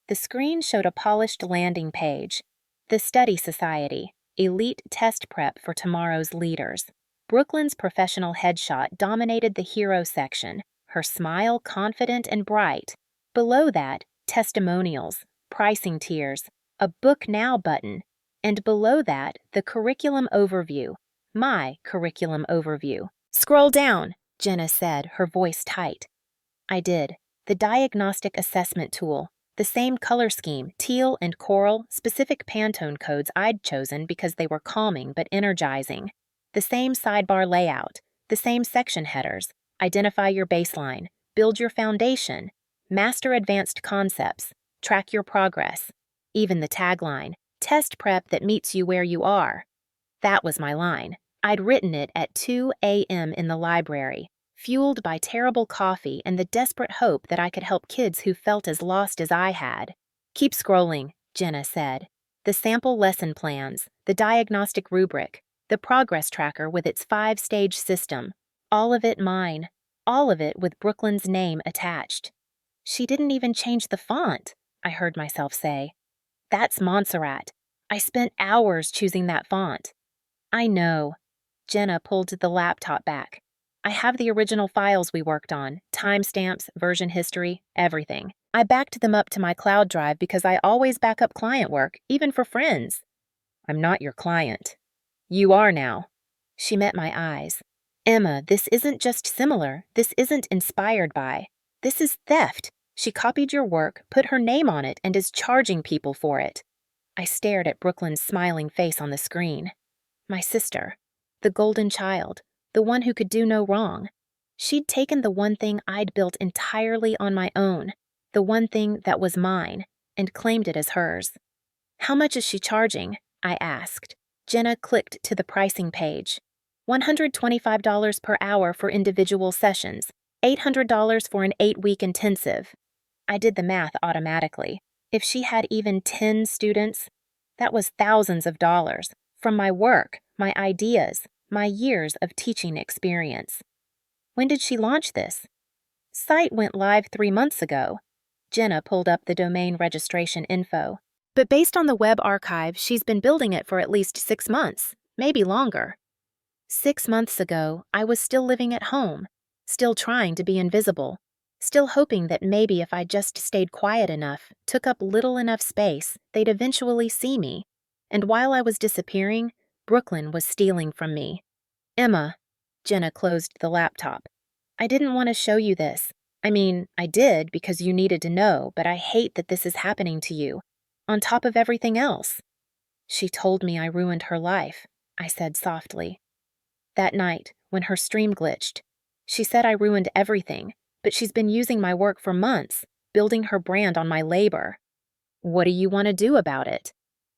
S1: The screen showed a polished landing page. The Study Society, elite test prep for tomorrow's leaders. Brooklyn's professional headshot dominated the hero section, her smile confident and bright. Below that, testimonials, pricing tiers, a Book Now button, and below that, the curriculum overview, my curriculum overview. Scroll down, Jenna said, her voice tight. I did. The diagnostic assessment tool, the same color scheme, teal and coral, specific Pantone codes I'd chosen because they were calming but energizing. The same sidebar layout, the same section headers, identify your baseline, build your foundation, master advanced concepts, track your progress. Even the tagline, test prep that meets you where you are. That was my line. I'd written it at 2 a.m. in the library, fueled by terrible coffee and the desperate hope that I could help kids who felt as lost as I had. Keep scrolling, Jenna said. The sample lesson plans, the diagnostic rubric, the progress tracker with its 5-stage system. All of it mine. All of it with Brooklyn's name attached. She didn't even change the font, I heard myself say. That's Montserrat. I spent hours choosing that font. I know. Jenna pulled the laptop back. I have the original files we worked on, timestamps, version history, everything. I backed them up to my cloud drive because I always back up client work, even for friends. I'm not your client. You are now. She met my eyes. Emma, this isn't just similar. This isn't inspired by. This is theft. She copied your work, put her name on it, and is charging people for it. I stared at Brooklyn's smiling face on the screen. My sister. The golden child. The one who could do no wrong. She'd taken the one thing I'd built entirely on my own, the one thing that was mine, and claimed it as hers. How much is she charging? I asked. Jenna clicked to the pricing page. $125 per hour for individual sessions, $800 for an 8-week intensive. I did the math automatically. If she had even 10 students, that was thousands of dollars from my work, my ideas, my years of teaching experience. When did she launch this? Site went live 3 months ago. Jenna pulled up the domain registration info. But based on the web archive, she's been building it for at least 6 months, maybe longer. 6 months ago, I was still living at home, still trying to be invisible, still hoping that maybe if I just stayed quiet enough, took up little enough space, they'd eventually see me. And while I was disappearing, Brooklyn was stealing from me. Emma, Jenna closed the laptop. I didn't want to show you this. I mean, I did because you needed to know, but I hate that this is happening to you. On top of everything else. She told me I ruined her life, I said softly. That night, when her stream glitched, she said I ruined everything, but she's been using my work for months, building her brand on my labor. What do you want to do about it?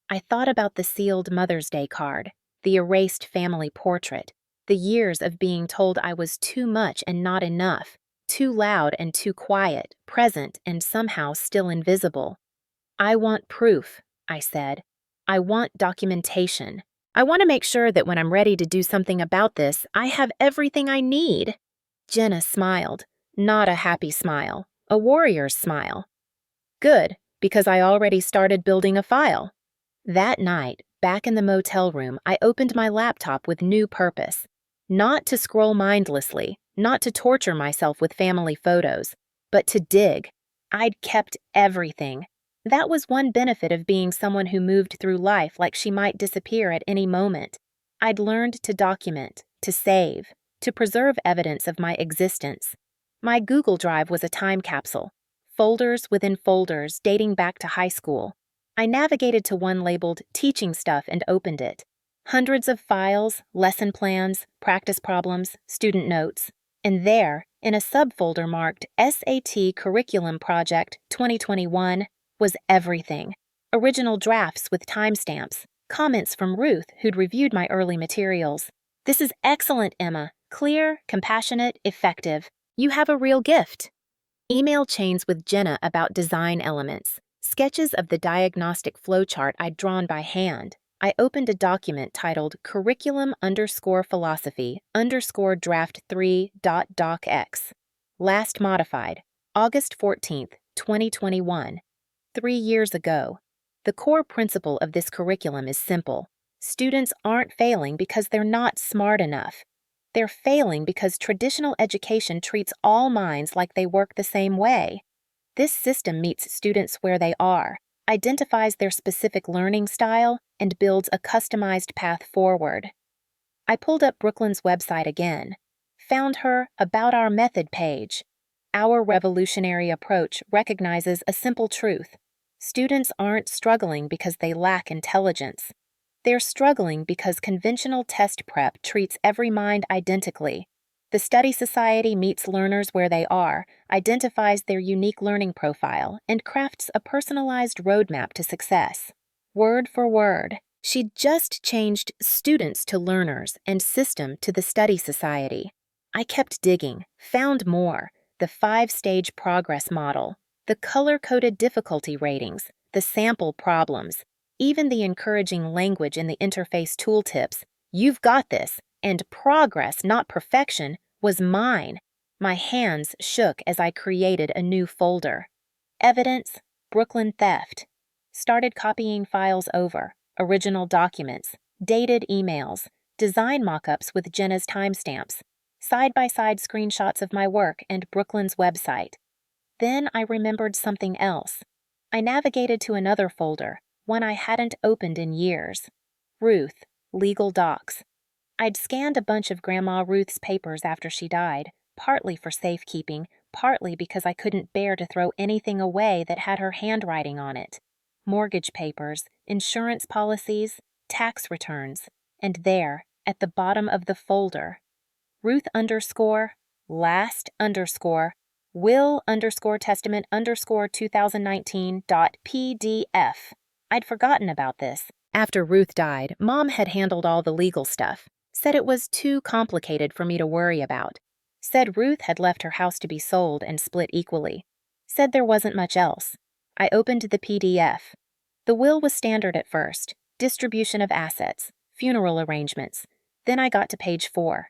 S1: I thought about the sealed Mother's Day card, the erased family portrait, the years of being told I was too much and not enough, too loud and too quiet, present and somehow still invisible. I want proof, I said. I want documentation. I want to make sure that when I'm ready to do something about this, I have everything I need. Jenna smiled, not a happy smile, a warrior's smile. Good, because I already started building a file. That night, back in the motel room, I opened my laptop with new purpose. Not to scroll mindlessly, not to torture myself with family photos, but to dig. I'd kept everything. That was one benefit of being someone who moved through life like she might disappear at any moment. I'd learned to document, to save, to preserve evidence of my existence. My Google Drive was a time capsule. Folders within folders dating back to high school. I navigated to one labeled Teaching Stuff and opened it. Hundreds of files, lesson plans, practice problems, student notes. And there, in a subfolder marked SAT Curriculum Project 2021, was everything. Original drafts with timestamps, comments from Ruth who'd reviewed my early materials. This is excellent, Emma. Clear, compassionate, effective. You have a real gift. Email chains with Jenna about design elements. Sketches of the diagnostic flowchart I'd drawn by hand. I opened a document titled curriculum_philosophy_draft3.docx. Last modified, August 14th, 2021. 3 years ago. The core principle of this curriculum is simple. Students aren't failing because they're not smart enough. They're failing because traditional education treats all minds like they work the same way. This system meets students where they are, identifies their specific learning style, and builds a customized path forward. I pulled up Brooklyn's website again, found her About Our Method page. Our revolutionary approach recognizes a simple truth. Students aren't struggling because they lack intelligence. They're struggling because conventional test prep treats every mind identically. The Study Society meets learners where they are, identifies their unique learning profile, and crafts a personalized roadmap to success. Word for word, she'd just changed students to learners and system to the Study Society. I kept digging, found more. The 5-stage progress model, the color-coded difficulty ratings, the sample problems, even the encouraging language in the interface tooltips. You've got this, and progress, not perfection, was mine. My hands shook as I created a new folder. Evidence, Brooklyn theft. Started copying files over, original documents, dated emails, design mock-ups with Jenna's timestamps, side-by-side screenshots of my work and Brooklyn's website. Then I remembered something else. I navigated to another folder, one I hadn't opened in years. Ruth, legal docs. I'd scanned a bunch of Grandma Ruth's papers after she died, partly for safekeeping, partly because I couldn't bear to throw anything away that had her handwriting on it. Mortgage papers, insurance policies, tax returns, and there, at the bottom of the folder, Ruth_last_will_testament_2019.pdf. I'd forgotten about this. After Ruth died, Mom had handled all the legal stuff. Said it was too complicated for me to worry about. Said Ruth had left her house to be sold and split equally. Said there wasn't much else. I opened the PDF. The will was standard at first. Distribution of assets, funeral arrangements. Then I got to page 4.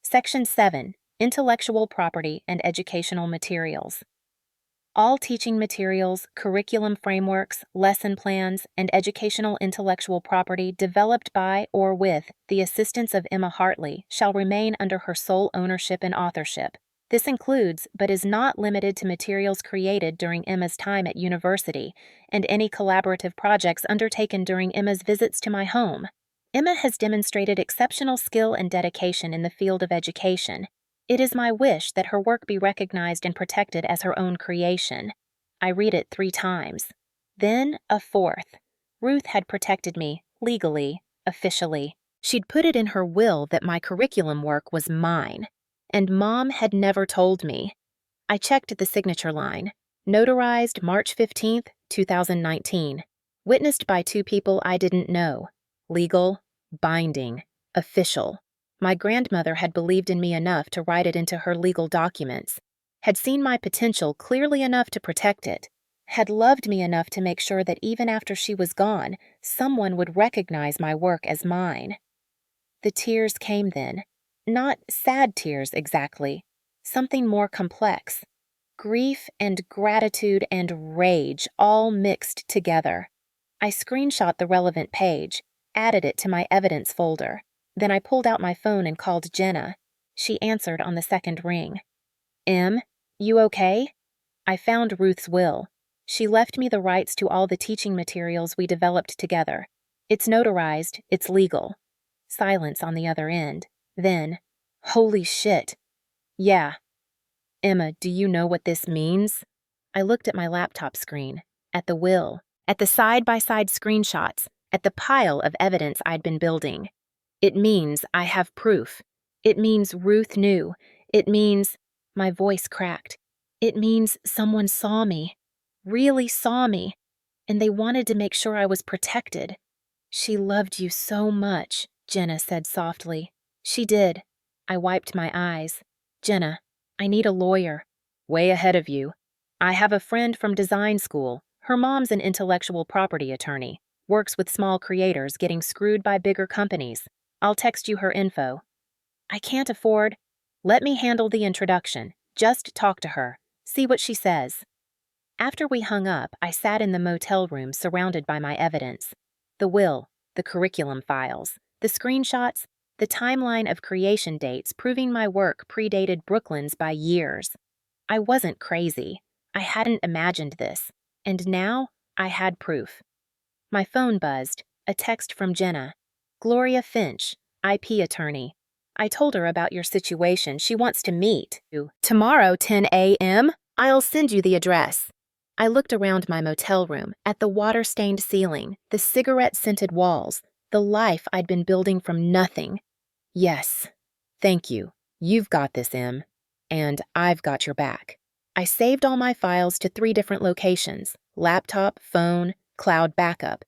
S1: Section 7, Intellectual Property and Educational Materials. All teaching materials, curriculum frameworks, lesson plans, and educational intellectual property developed by or with the assistance of Emma Hartley shall remain under her sole ownership and authorship. This includes, but is not limited to, materials created during Emma's time at university and any collaborative projects undertaken during Emma's visits to my home. Emma has demonstrated exceptional skill and dedication in the field of education. It is my wish that her work be recognized and protected as her own creation. I read it 3 times. Then a fourth. Ruth had protected me, legally, officially. She'd put it in her will that my curriculum work was mine. And Mom had never told me. I checked the signature line. Notarized March 15th, 2019. Witnessed by 2 people I didn't know. Legal, binding, official. My grandmother had believed in me enough to write it into her legal documents, had seen my potential clearly enough to protect it, had loved me enough to make sure that even after she was gone, someone would recognize my work as mine. The tears came then. Not sad tears exactly, something more complex. Grief and gratitude and rage all mixed together. I screenshot the relevant page, added it to my evidence folder. Then I pulled out my phone and called Jenna. She answered on the second ring. "Em, you okay?" I found Ruth's will. She left me the rights to all the teaching materials we developed together. It's notarized, it's legal. Silence on the other end. Then, "Holy shit." "Yeah." "Emma, do you know what this means?" I looked at my laptop screen, at the will, at the side-by-side screenshots, at the pile of evidence I'd been building. "It means I have proof. It means Ruth knew. It means—" my voice cracked. "It means someone saw me. Really saw me. And they wanted to make sure I was protected." "She loved you so much," Jenna said softly. "She did." I wiped my eyes. "Jenna, I need a lawyer." "Way ahead of you. I have a friend from design school. Her mom's an intellectual property attorney. Works with small creators getting screwed by bigger companies. I'll text you her info." "I can't afford—" "Let me handle the introduction. Just talk to her. See what she says." After we hung up, I sat in the motel room surrounded by my evidence. The will, the curriculum files, the screenshots, the timeline of creation dates proving my work predated Brooklyn's by years. I wasn't crazy. I hadn't imagined this. And now, I had proof. My phone buzzed, a text from Jenna. "Gloria Finch, IP attorney. I told her about your situation. She wants to meet you. Tomorrow, 10 a.m.? I'll send you the address." I looked around my motel room, at the water-stained ceiling, the cigarette-scented walls, the life I'd been building from nothing. "Yes. Thank you. You've got this, Em. And I've got your back." I saved all my files to 3 different locations: laptop, phone, cloud backup.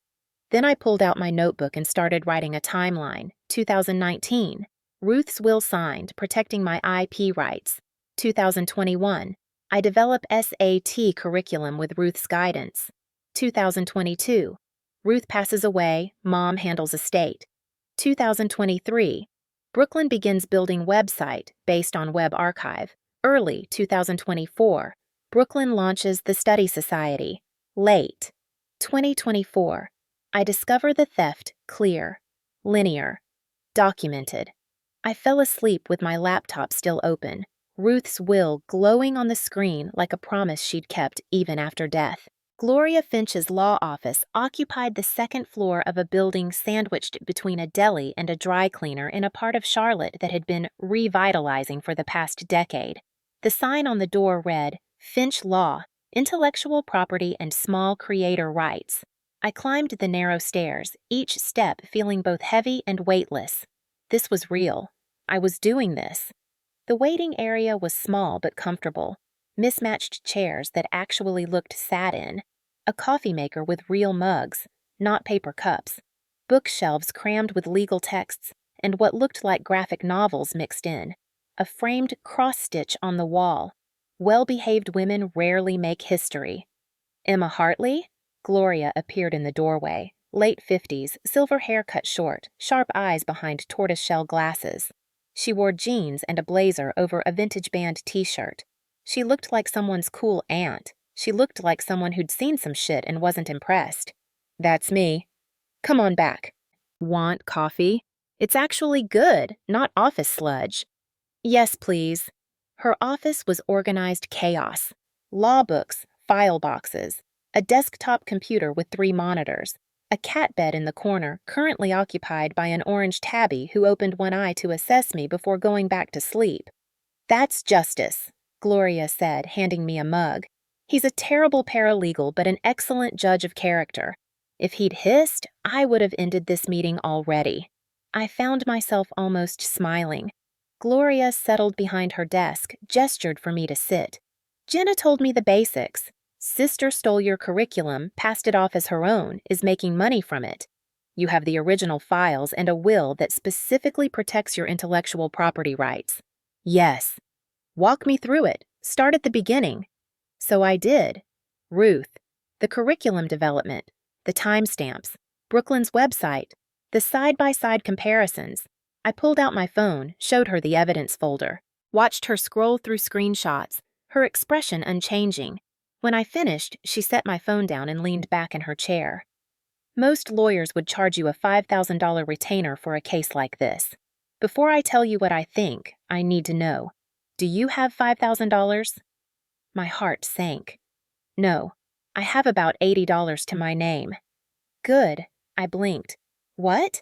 S1: Then I pulled out my notebook and started writing a timeline. 2019. Ruth's will signed, protecting my IP rights. 2021. I develop SAT curriculum with Ruth's guidance. 2022. Ruth passes away, Mom handles estate. 2023. Brooklyn begins building website based on web archive. Early 2024. Brooklyn launches the Study Society. Late 2024. I discover the theft clear, linear, documented. I fell asleep with my laptop still open, Ruth's will glowing on the screen like a promise she'd kept even after death. Gloria Finch's law office occupied the 2nd floor of a building sandwiched between a deli and a dry cleaner in a part of Charlotte that had been revitalizing for the past decade. The sign on the door read, "Finch Law, Intellectual Property and Small Creator Rights." I climbed the narrow stairs, each step feeling both heavy and weightless. This was real. I was doing this. The waiting area was small but comfortable. Mismatched chairs that actually looked sat in. A coffee maker with real mugs, not paper cups. Bookshelves crammed with legal texts and what looked like graphic novels mixed in. A framed cross-stitch on the wall. Well-behaved women rarely make history. "Emma Hartley?" Gloria appeared in the doorway. Late 50s, silver hair cut short, sharp eyes behind tortoiseshell glasses. She wore jeans and a blazer over a vintage band t-shirt. She looked like someone's cool aunt. She looked like someone who'd seen some shit and wasn't impressed. "That's me. Come on back." "Want coffee? It's actually good, not office sludge." "Yes, please." Her office was organized chaos. Law books, file boxes, a desktop computer with 3 monitors, A cat bed in the corner, currently occupied by an orange tabby who opened one eye to assess me before going back to sleep. "That's justice," Gloria said, handing me a mug. "He's a terrible paralegal but an excellent judge of character. If he'd hissed, I would have ended this meeting already." I found myself almost smiling. Gloria settled behind her desk, gestured for me to sit. "Jenna told me the basics. Sister stole your curriculum, passed it off as her own, is making money from it. You have the original files and a will that specifically protects your intellectual property rights." "Yes." "Walk me through it. Start at the beginning." So I did. Ruth, the curriculum development, the timestamps, Brooklyn's website, the side-by-side comparisons. I pulled out my phone, showed her the evidence folder, watched her scroll through screenshots, her expression unchanging. When I finished, she set my phone down and leaned back in her chair. "Most lawyers would charge you a $5,000 retainer for a case like this. Before I tell you what I think, I need to know. Do you have $5,000? My heart sank. "No, I have about $80 to my name." "Good." I blinked. "What?"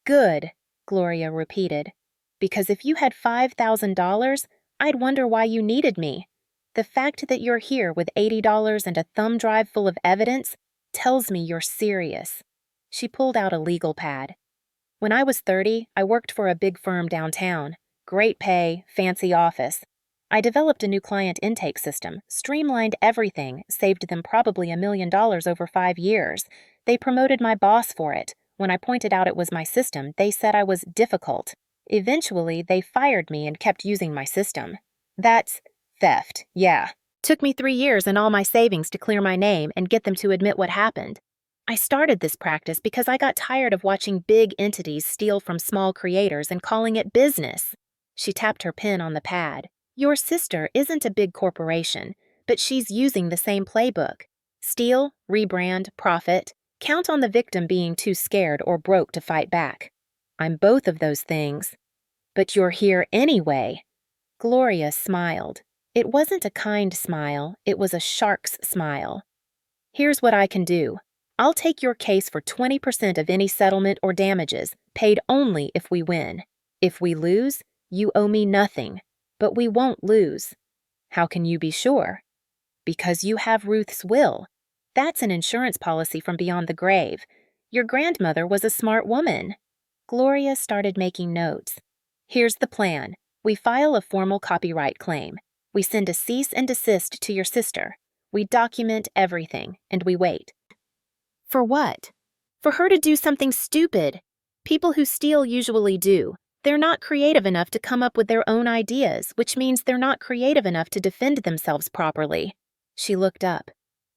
S1: "Good," Gloria repeated. "Because if you had $5,000, I'd wonder why you needed me. The fact that you're here with $80 and a thumb drive full of evidence tells me you're serious." She pulled out a legal pad. "When I was 30, I worked for a big firm downtown. Great pay, fancy office. I developed a new client intake system, streamlined everything, saved them probably $1 million over 5 years. They promoted my boss for it. When I pointed out it was my system, they said I was difficult. Eventually, they fired me and kept using my system." "That's theft, yeah. Took me 3 years and all my savings to clear my name and get them to admit what happened. I started this practice because I got tired of watching big entities steal from small creators and calling it business." She tapped her pen on the pad. "Your sister isn't a big corporation, but she's using the same playbook. Steal, rebrand, profit. Count on the victim being too scared or broke to fight back. I'm both of those things." "But you're here anyway." Gloria smiled. It wasn't a kind smile, it was a shark's smile. "Here's what I can do. I'll take your case for 20% of any settlement or damages, paid only if we win. If we lose, you owe me nothing. But we won't lose." "How can you be sure?" "Because you have Ruth's will. That's an insurance policy from beyond the grave. Your grandmother was a smart woman." Gloria started making notes. "Here's the plan. We file a formal copyright claim. We send a cease and desist to your sister. We document everything, and we wait." "For what?" "For her to do something stupid. People who steal usually do. They're not creative enough to come up with their own ideas, which means they're not creative enough to defend themselves properly." She looked up.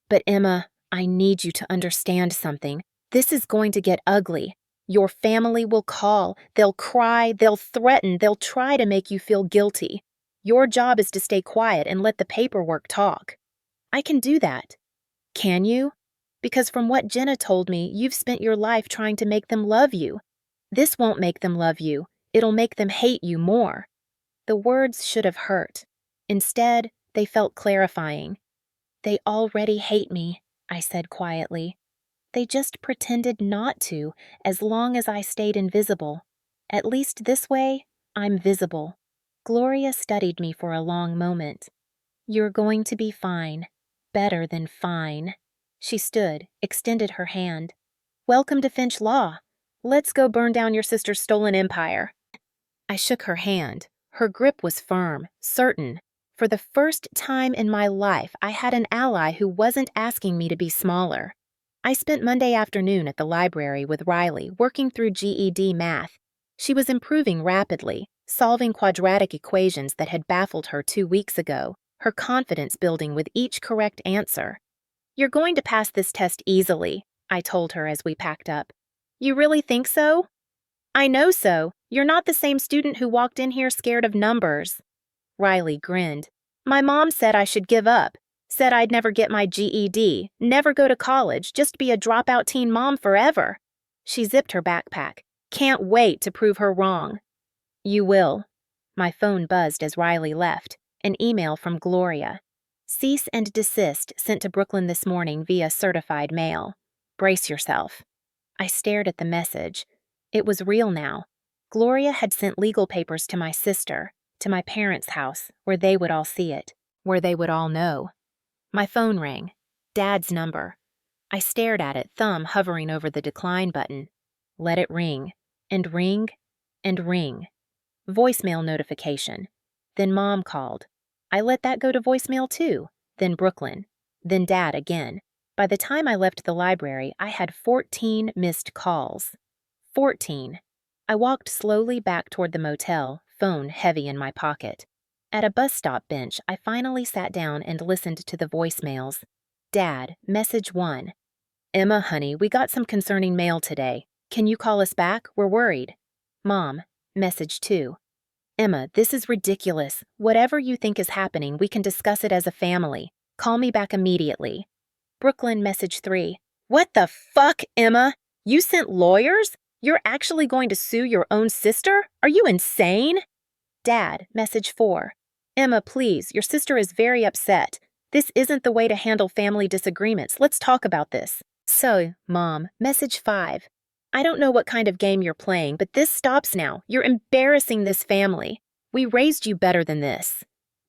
S1: "But Emma, I need you to understand something. This is going to get ugly. Your family will call, they'll cry, they'll threaten, they'll try to make you feel guilty. Your job is to stay quiet and let the paperwork talk." "I can do that." "Can you? Because from what Jenna told me, you've spent your life trying to make them love you. This won't make them love you. It'll make them hate you more." The words should have hurt. Instead, they felt clarifying. "They already hate me," I said quietly. "They just pretended not to, as long as I stayed invisible. At least this way, I'm visible." Gloria studied me for a long moment. "You're going to be fine. Better than fine." She stood, extended her hand. "Welcome to Finch Law. Let's go burn down your sister's stolen empire." I shook her hand. Her grip was firm, certain. For the first time in my life, I had an ally who wasn't asking me to be smaller. I spent Monday afternoon at the library with Riley, working through GED math. She was improving rapidly, solving quadratic equations that had baffled her 2 weeks ago, her confidence building with each correct answer. "You're going to pass this test easily," I told her as we packed up. "You really think so?" "I know so. You're not the same student who walked in here scared of numbers." Riley grinned. "My mom said I should give up. Said I'd never get my GED, never go to college, just be a dropout teen mom forever." She zipped her backpack. "Can't wait to prove her wrong." "You will." My phone buzzed as Riley left. An email from Gloria. "Cease and desist sent to Brooklyn this morning via certified mail. Brace yourself." I stared at the message. It was real now. Gloria had sent legal papers to my sister, to my parents' house, where they would all see it, where they would all know. My phone rang. Dad's number. I stared at it, thumb hovering over the decline button. Let it ring, and ring, and ring. Voicemail notification. Then Mom called. I let that go to voicemail too. Then Brooklyn. Then Dad again. By the time I left the library, I had 14 missed calls. 14. I walked slowly back toward the motel, phone heavy in my pocket. At a bus stop bench, I finally sat down and listened to the voicemails. Dad, message 1. Emma, honey, we got some concerning mail today. Can you call us back? We're worried. Mom, message 2. Emma, this is ridiculous. Whatever you think is happening, we can discuss it as a family. Call me back immediately. Brooklyn, message 3. What the fuck, Emma? You sent lawyers? You're actually going to sue your own sister? Are you insane? Dad, message 4. Emma, please, your sister is very upset. This isn't the way to handle family disagreements. Let's talk about this. So, Mom, message 5. I don't know what kind of game you're playing, but this stops now. You're embarrassing this family. We raised you better than this.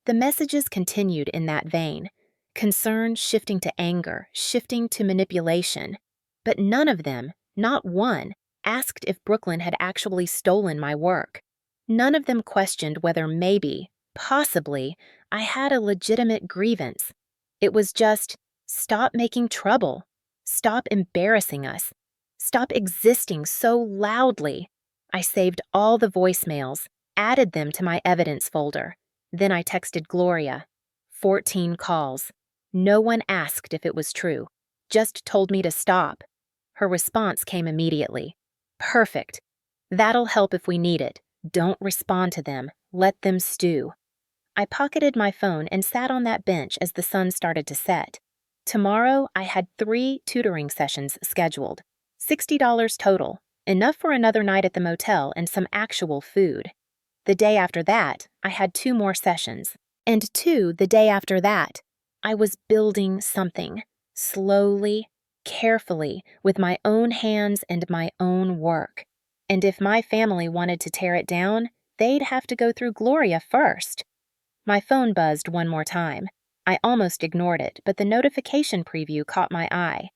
S1: The messages continued in that vein. Concern shifting to anger, shifting to manipulation. But none of them, not one, asked if Brooklyn had actually stolen my work. None of them questioned whether maybe, possibly, I had a legitimate grievance. It was just, stop making trouble. Stop embarrassing us. Stop existing so loudly. I saved all the voicemails, added them to my evidence folder. Then I texted Gloria. 14 calls. No one asked if it was true, just told me to stop. Her response came immediately. Perfect. That'll help if we need it. Don't respond to them. Let them stew. I pocketed my phone and sat on that bench as the sun started to set. Tomorrow, I had 3 tutoring sessions scheduled. $60 total, enough for another night at the motel and some actual food. The day after that, I had 2 more sessions. And 2 the day after that. I was building something, slowly, carefully, with my own hands and my own work. And if my family wanted to tear it down, they'd have to go through Gloria first. My phone buzzed one more time. I almost ignored it, but the notification preview caught my eye.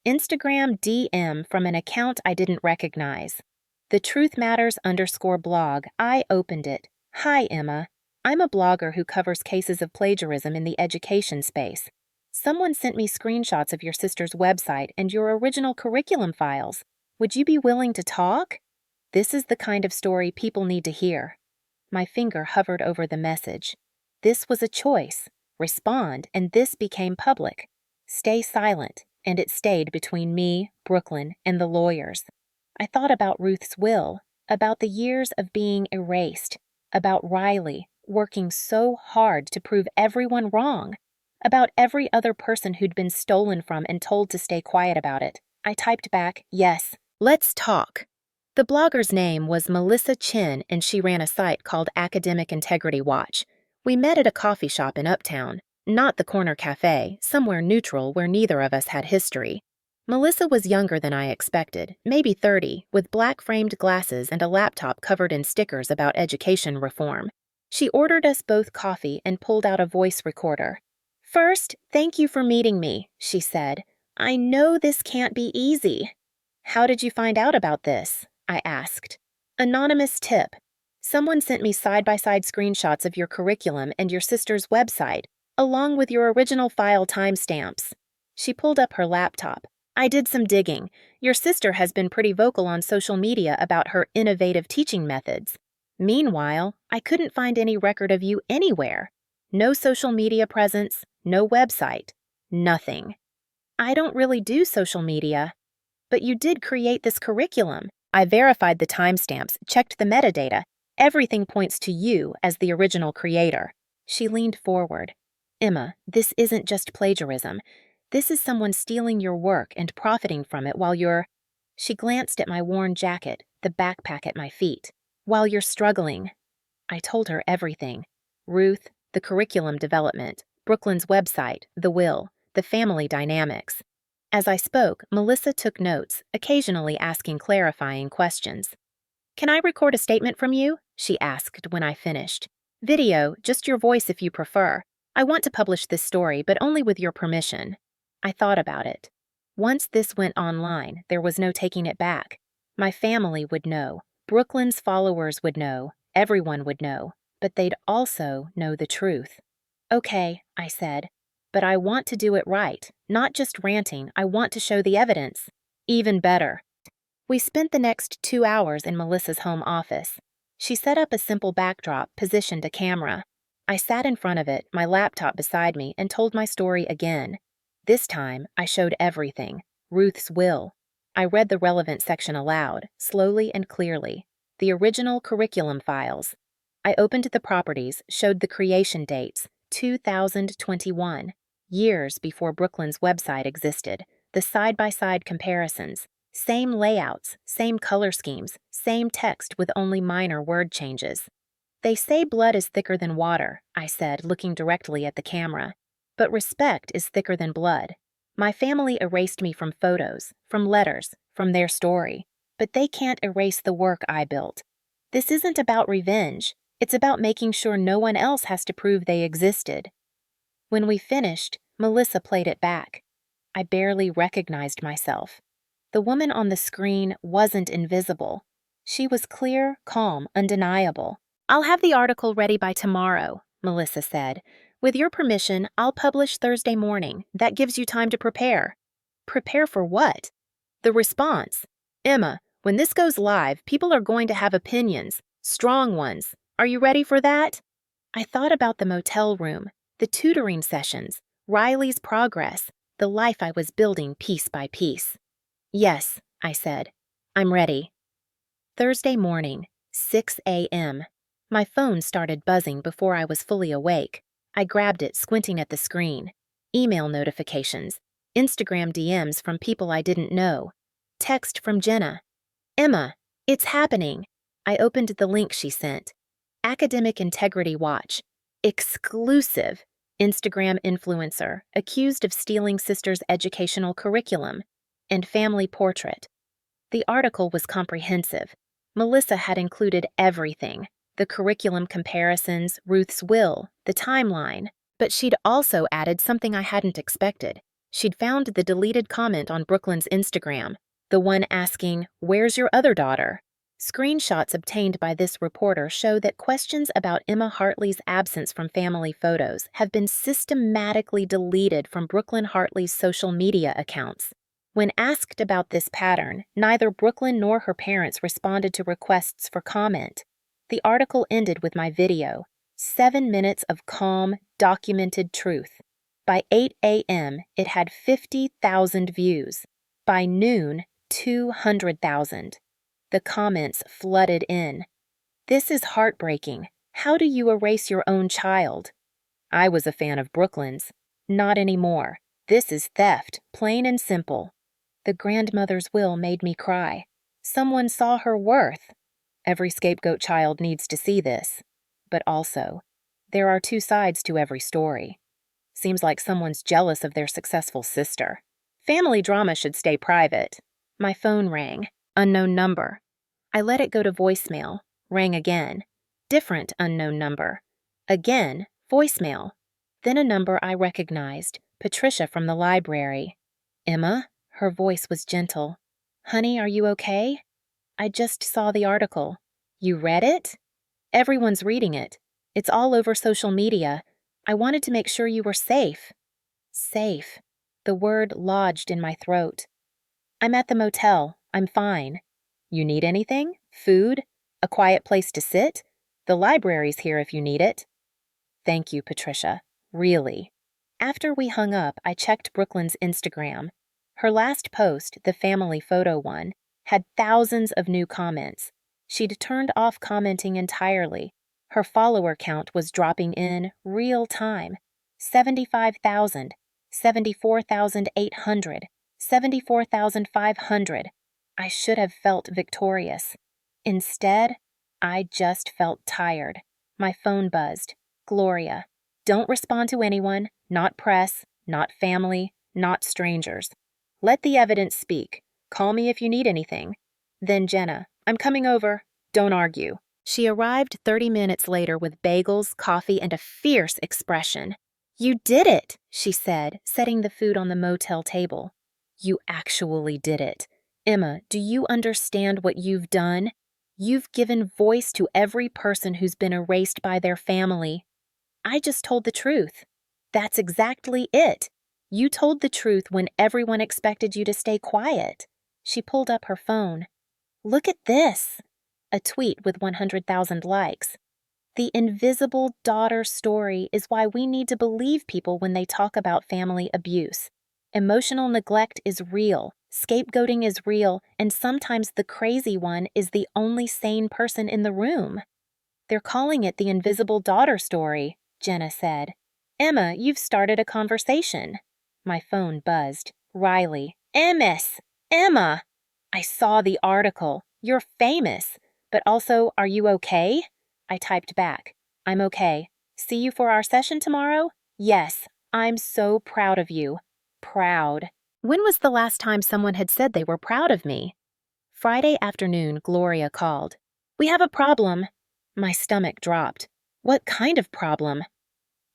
S1: Instagram DM from an account I didn't recognize. The Truth Matters _blog. I opened it. Hi, Emma. I'm a blogger who covers cases of plagiarism in the education space. Someone sent me screenshots of your sister's website and your original curriculum files. Would you be willing to talk? This is the kind of story people need to hear. My finger hovered over the message. This was a choice. Respond, and this became public. Stay silent, and it stayed between me, Brooklyn, and the lawyers. I thought about Ruth's will, about the years of being erased, about Riley, working so hard to prove everyone wrong, about every other person who'd been stolen from and told to stay quiet about it. I typed back, yes, let's talk. The blogger's name was Melissa Chin, and she ran a site called Academic Integrity Watch. We met at a coffee shop in Uptown, not the corner cafe, somewhere neutral where neither of us had history. Melissa was younger than I expected, maybe 30, with black-framed glasses and a laptop covered in stickers about education reform. She ordered us both coffee and pulled out a voice recorder. First, thank you for meeting me, she said. I know this can't be easy. How did you find out about this? I asked. Anonymous tip. Someone sent me side-by-side screenshots of your curriculum and your sister's website, along with your original file timestamps. She pulled up her laptop. I did some digging. Your sister has been pretty vocal on social media about her innovative teaching methods. Meanwhile, I couldn't find any record of you anywhere. No social media presence, no website, nothing. I don't really do social media. But you did create this curriculum. I verified the timestamps, checked the metadata. Everything points to you as the original creator. She leaned forward. Emma, this isn't just plagiarism. This is someone stealing your work and profiting from it while you're... She glanced at my worn jacket, the backpack at my feet. While you're struggling. I told her everything. Ruth, the curriculum development, Brooklyn's website, the will, the family dynamics. As I spoke, Melissa took notes, occasionally asking clarifying questions. Can I record a statement from you? She asked when I finished. Video, just your voice if you prefer. I want to publish this story, but only with your permission. I thought about it. Once this went online, there was no taking it back. My family would know. Brooklyn's followers would know. Everyone would know. But they'd also know the truth. Okay, I said. But I want to do it right. Not just ranting, I want to show the evidence. Even better. We spent the next 2 hours in Melissa's home office. She set up a simple backdrop, positioned a camera. I sat in front of it, my laptop beside me, and told my story again. This time, I showed everything. Ruth's will. I read the relevant section aloud, slowly and clearly. The original curriculum files. I opened the properties, showed the creation dates, 2021, years before Brooklyn's website existed, the side-by-side comparisons. Same layouts, same color schemes, same text with only minor word changes. They say blood is thicker than water, I said, looking directly at the camera. But respect is thicker than blood. My family erased me from photos, from letters, from their story. But they can't erase the work I built. This isn't about revenge. It's about making sure no one else has to prove they existed. When we finished, Melissa played it back. I barely recognized myself. The woman on the screen wasn't invisible. She was clear, calm, undeniable. I'll have the article ready by tomorrow, Melissa said. With your permission, I'll publish Thursday morning. That gives you time to prepare. Prepare for what? The response. Emma, when this goes live, people are going to have opinions, strong ones. Are you ready for that? I thought about the motel room, the tutoring sessions, Riley's progress, the life I was building piece by piece. Yes, I said. I'm ready. Thursday morning, 6 a.m. My phone started buzzing before I was fully awake. I grabbed it, squinting at the screen. Email notifications, Instagram DMs from people I didn't know. Text from Jenna. Emma, it's happening. I opened the link she sent. Academic Integrity Watch. Exclusive. Instagram influencer, accused of stealing sister's educational curriculum. And family portrait. The article was comprehensive. Melissa had included everything. The curriculum comparisons, Ruth's will, the timeline. But she'd also added something I hadn't expected. She'd found the deleted comment on Brooklyn's Instagram, the one asking, "Where's your other daughter?" Screenshots obtained by this reporter show that questions about Emma Hartley's absence from family photos have been systematically deleted from Brooklyn Hartley's social media accounts. When asked about this pattern, neither Brooklyn nor her parents responded to requests for comment. The article ended with my video, 7 minutes of calm, documented truth. By 8 a.m., it had 50,000 views. By noon, 200,000. The comments flooded in. This is heartbreaking. How do you erase your own child? I was a fan of Brooklyn's. Not anymore. This is theft, plain and simple. The grandmother's will made me cry. Someone saw her worth. Every scapegoat child needs to see this. But also, there are two sides to every story. Seems like someone's jealous of their successful sister. Family drama should stay private. My phone rang. Unknown number. I let it go to voicemail. Rang again. Different unknown number. Again, voicemail. Then a number I recognized. Patricia from the library. Emma? Her voice was gentle. Honey, are you okay? I just saw the article. You read it? Everyone's reading it. It's all over social media. I wanted to make sure you were safe. Safe. The word lodged in my throat. I'm at the motel. I'm fine. You need anything? Food? A quiet place to sit? The library's here if you need it. Thank you, Patricia. Really. After we hung up, I checked Brooklyn's Instagram. Her last post, the family photo one, had thousands of new comments. She'd turned off commenting entirely. Her follower count was dropping in real time. 75,000, 74,800, 74,500. I should have felt victorious. Instead, I just felt tired. My phone buzzed. Gloria. Don't respond to anyone, not press, not family, not strangers. Let the evidence speak. Call me if you need anything. Then Jenna, I'm coming over. Don't argue. She arrived 30 minutes later with bagels, coffee, and a fierce expression. You did it, she said, setting the food on the motel table. You actually did it. Emma, do you understand what you've done? You've given voice to every person who's been erased by their family. I just told the truth. That's exactly it. You told the truth when everyone expected you to stay quiet. She pulled up her phone. Look at this. A tweet with 100,000 likes. The invisible daughter story is why we need to believe people when they talk about family abuse. Emotional neglect is real, scapegoating is real, and sometimes the crazy one is the only sane person in the room. They're calling it the invisible daughter story, Jenna said. Emma, you've started a conversation. My phone buzzed. Riley. Emma! I saw the article. You're famous. But also, are you okay? I typed back. I'm okay. See you for our session tomorrow? Yes. I'm so proud of you. Proud. When was the last time someone had said they were proud of me? Friday afternoon, Gloria called. We have a problem. My stomach dropped. What kind of problem?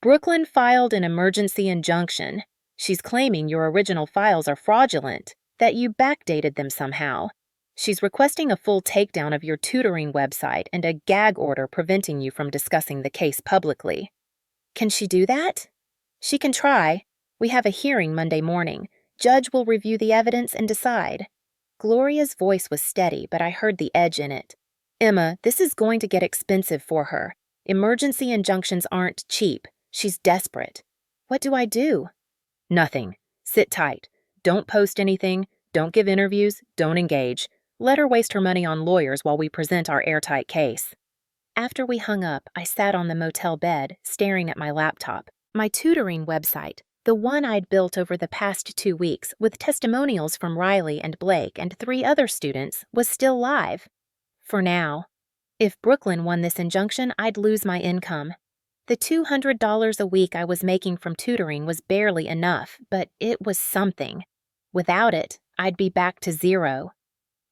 S1: Brooklyn filed an emergency injunction. She's claiming your original files are fraudulent, that you backdated them somehow. She's requesting a full takedown of your tutoring website and a gag order preventing you from discussing the case publicly. Can she do that? She can try. We have a hearing Monday morning. Judge will review the evidence and decide. Gloria's voice was steady, but I heard the edge in it. Emma, this is going to get expensive for her. Emergency injunctions aren't cheap. She's desperate. What do I do? Nothing. Sit tight. Don't post anything. Don't give interviews. Don't engage. Let her waste her money on lawyers while we present our airtight case. After we hung up, I sat on the motel bed, staring at my laptop. My tutoring website, the one I'd built over the past 2 weeks with testimonials from Riley and Blake and 3 other students, was still live. For now. If Brooklyn won this injunction, I'd lose my income. The $200 a week I was making from tutoring was barely enough, but it was something. Without it, I'd be back to zero.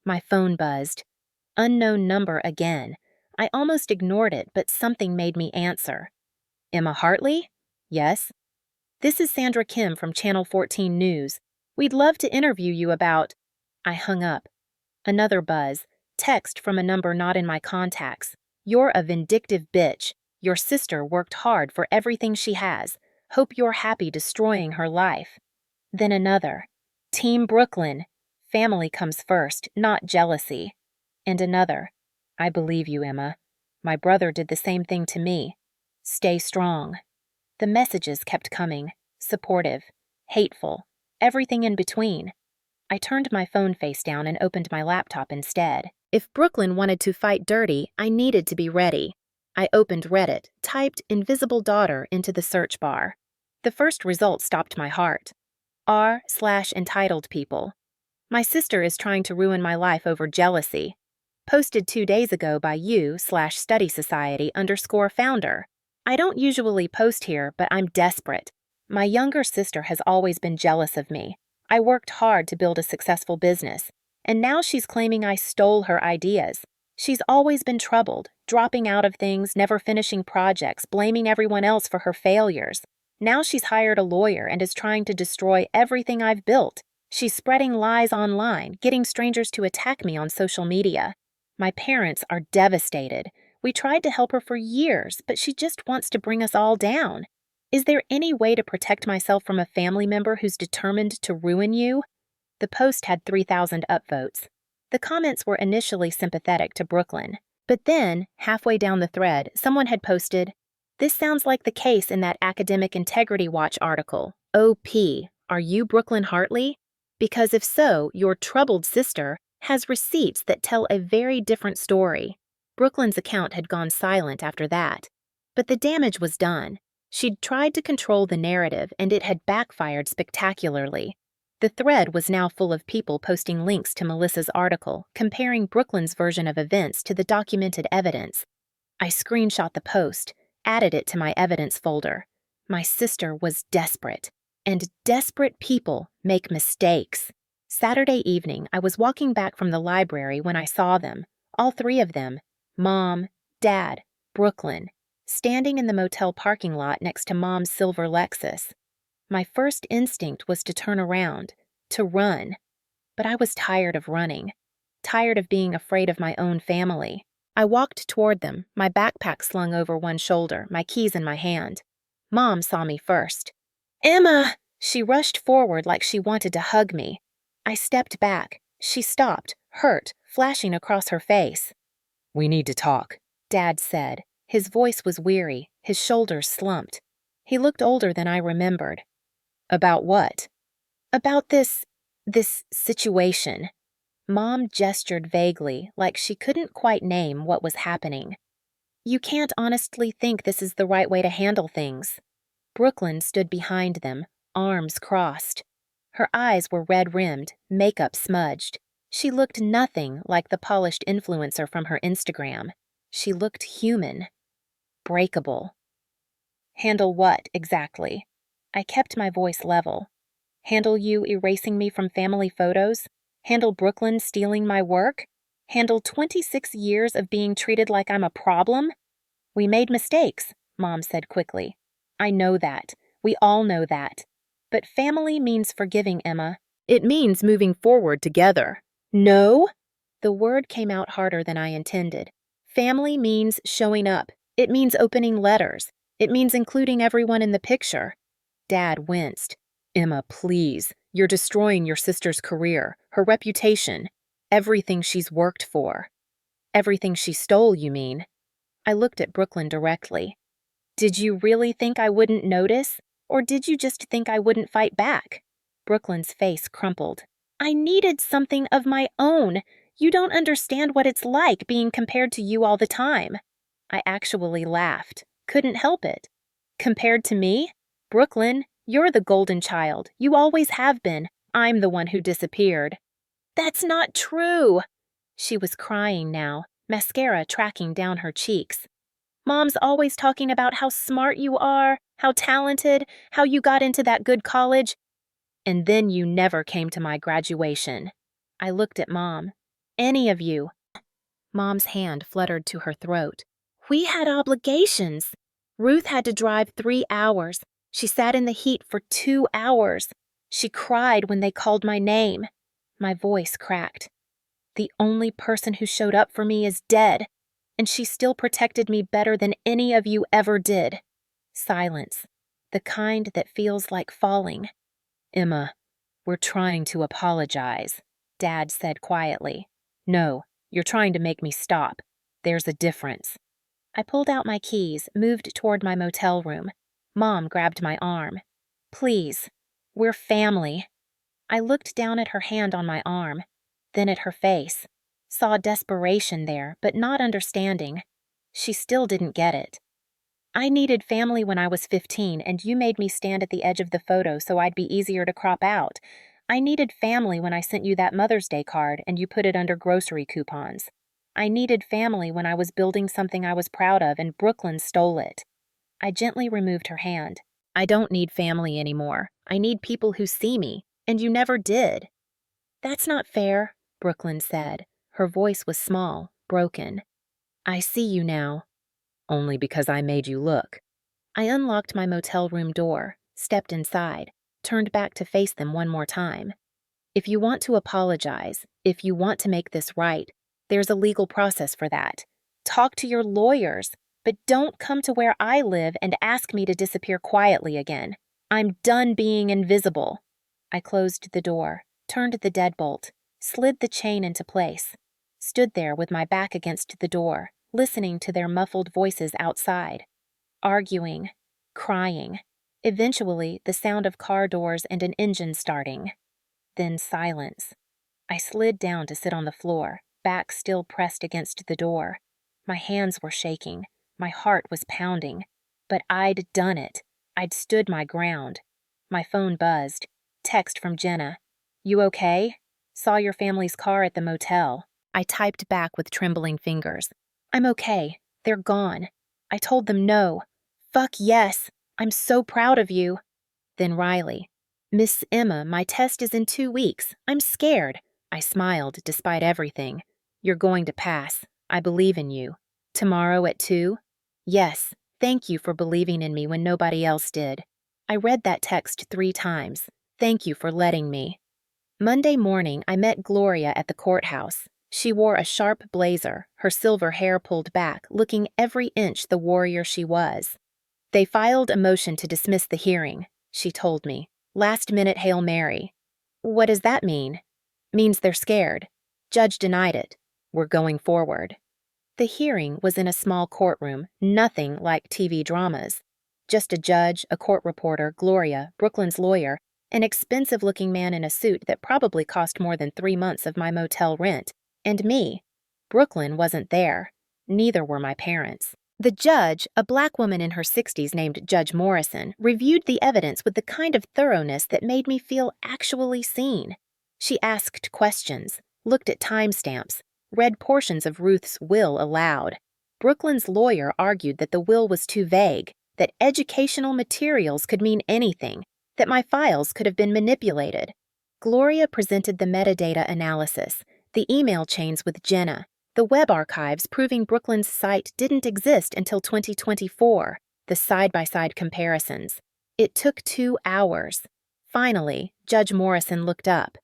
S1: My phone buzzed. Unknown number again. I almost ignored it, but something made me answer. Emma Hartley? Yes. This is Sandra Kim from Channel 14 News. We'd love to interview you about... I hung up. Another buzz. Text from a number not in my contacts. You're a vindictive bitch. Your sister worked hard for everything she has. Hope you're happy destroying her life. Then another. Team Brooklyn. Family comes first, not jealousy. And another. I believe you, Emma. My brother did the same thing to me. Stay strong. The messages kept coming. Supportive. Hateful. Everything in between. I turned my phone face down and opened my laptop instead. If Brooklyn wanted to fight dirty, I needed to be ready. I opened Reddit, typed invisible daughter into the search bar. The first result stopped my heart. r/entitled people. My sister is trying to ruin my life over jealousy. Posted 2 days ago by you/study society _founder. I don't usually post here, but I'm desperate. My younger sister has always been jealous of me. I worked hard to build a successful business, and now she's claiming I stole her ideas. She's always been troubled, dropping out of things, never finishing projects, blaming everyone else for her failures. Now she's hired a lawyer and is trying to destroy everything I've built. She's spreading lies online, getting strangers to attack me on social media. My parents are devastated. We tried to help her for years, but she just wants to bring us all down. Is there any way to protect myself from a family member who's determined to ruin you? The post had 3,000 upvotes. The comments were initially sympathetic to Brooklyn, but then, halfway down the thread, someone had posted, "This sounds like the case in that Academic Integrity Watch article. OP, are you Brooklyn Hartley? Because if so, your troubled sister has receipts that tell a very different story." Brooklyn's account had gone silent after that. But the damage was done. She'd tried to control the narrative, and it had backfired spectacularly. The thread was now full of people posting links to Melissa's article, comparing Brooklyn's version of events to the documented evidence. I screenshot the post, added it to my evidence folder. My sister was desperate, and desperate people make mistakes. Saturday evening, I was walking back from the library when I saw them, all three of them, Mom, Dad, Brooklyn, standing in the motel parking lot next to Mom's silver Lexus. My first instinct was to turn around, to run, but I was tired of running, tired of being afraid of my own family. I walked toward them, my backpack slung over one shoulder, my keys in my hand. Mom saw me first. "Emma!" She rushed forward like she wanted to hug me. I stepped back. She stopped, hurt, flashing across her face. "We need to talk," Dad said. His voice was weary, his shoulders slumped. He looked older than I remembered. "About what?" "About this situation." Mom gestured vaguely, like she couldn't quite name what was happening. "You can't honestly think this is the right way to handle things." Brooklyn stood behind them, arms crossed. Her eyes were red-rimmed, makeup smudged. She looked nothing like the polished influencer from her Instagram. She looked human. Breakable. "Handle what, exactly?" I kept my voice level. "Handle you erasing me from family photos? Handle Brooklyn stealing my work? Handle 26 years of being treated like I'm a problem?" "We made mistakes," Mom said quickly. "I know that. We all know that. But family means forgiving, Emma. It means moving forward together." "No?" The word came out harder than I intended. Family means showing up. It means opening letters. It means including everyone in the picture. Dad winced. "Emma, please. You're destroying your sister's career, her reputation, everything she's worked for." "Everything she stole, you mean?" I looked at Brooklyn directly. "Did you really think I wouldn't notice? Or did you just think I wouldn't fight back?" Brooklyn's face crumpled. "I needed something of my own. You don't understand what it's like being compared to you all the time." I actually laughed. Couldn't help it. "Compared to me? Brooklyn, you're the golden child. You always have been. I'm the one who disappeared." "That's not true." She was crying now, mascara tracking down her cheeks. "Mom's always talking about how smart you are, how talented, how you got into that good college. And then you never came to my graduation." I looked at Mom. "Any of you." Mom's hand fluttered to her throat. "We had obligations. Ruth had to drive 3 hours. She sat in the heat for 2 hours. She cried when they called my name." My voice cracked. "The only person who showed up for me is dead, and she still protected me better than any of you ever did." Silence. The kind that feels like falling. "Emma, we're trying to apologize," Dad said quietly. "No, you're trying to make me stop. There's a difference." I pulled out my keys, moved toward my motel room. Mom grabbed my arm. "Please, we're family." I looked down at her hand on my arm, then at her face. Saw desperation there, but not understanding. She still didn't get it. "I needed family when I was 15, and you made me stand at the edge of the photo so I'd be easier to crop out. I needed family when I sent you that Mother's Day card and you put it under grocery coupons. I needed family when I was building something I was proud of and Brooklyn stole it." I gently removed her hand. "I don't need family anymore. I need people who see me, and you never did." "That's not fair," Brooklyn said. Her voice was small, broken. "I see you now." "Only because I made you look." I unlocked my motel room door, stepped inside, turned back to face them one more time. "If you want to apologize, if you want to make this right, there's a legal process for that. Talk to your lawyers, but don't come to where I live and ask me to disappear quietly again. I'm done being invisible." I closed the door, turned the deadbolt, slid the chain into place, stood there with my back against the door, listening to their muffled voices outside. Arguing, crying. Eventually, the sound of car doors and an engine starting. Then silence. I slid down to sit on the floor, back still pressed against the door. My hands were shaking. My heart was pounding. But I'd done it. I'd stood my ground. My phone buzzed. Text from Jenna. "You okay? Saw your family's car at the motel." I typed back with trembling fingers. "I'm okay. They're gone." I told them no. "Fuck yes. I'm so proud of you." Then Riley. Miss Emma, my test is in 2 weeks. I'm scared. I smiled despite everything. You're going to pass. I believe in you. Tomorrow at 2? Yes. Thank you for believing in me when nobody else did. I read that text 3 times. Thank you for letting me. Monday morning, I met Gloria at the courthouse. She wore a sharp blazer, her silver hair pulled back, looking every inch the warrior she was. They filed a motion to dismiss the hearing, she told me. Last-minute Hail Mary. What does that mean? Means they're scared. Judge denied it. We're going forward. The hearing was in a small courtroom, nothing like TV dramas. Just a judge, a court reporter, Gloria, Brooklyn's lawyer, an expensive-looking man in a suit that probably cost more than 3 months of my motel rent, and me. Brooklyn wasn't there. Neither were my parents. The judge, a black woman in her 60s named Judge Morrison, reviewed the evidence with the kind of thoroughness that made me feel actually seen. She asked questions, looked at timestamps, read portions of Ruth's will aloud. Brooklyn's lawyer argued that the will was too vague, that educational materials could mean anything, that my files could have been manipulated. Gloria presented the metadata analysis, the email chains with Jenna, the web archives proving Brooklyn's site didn't exist until 2024, the side-by-side comparisons. It took 2 hours. Finally, Judge Morrison looked up.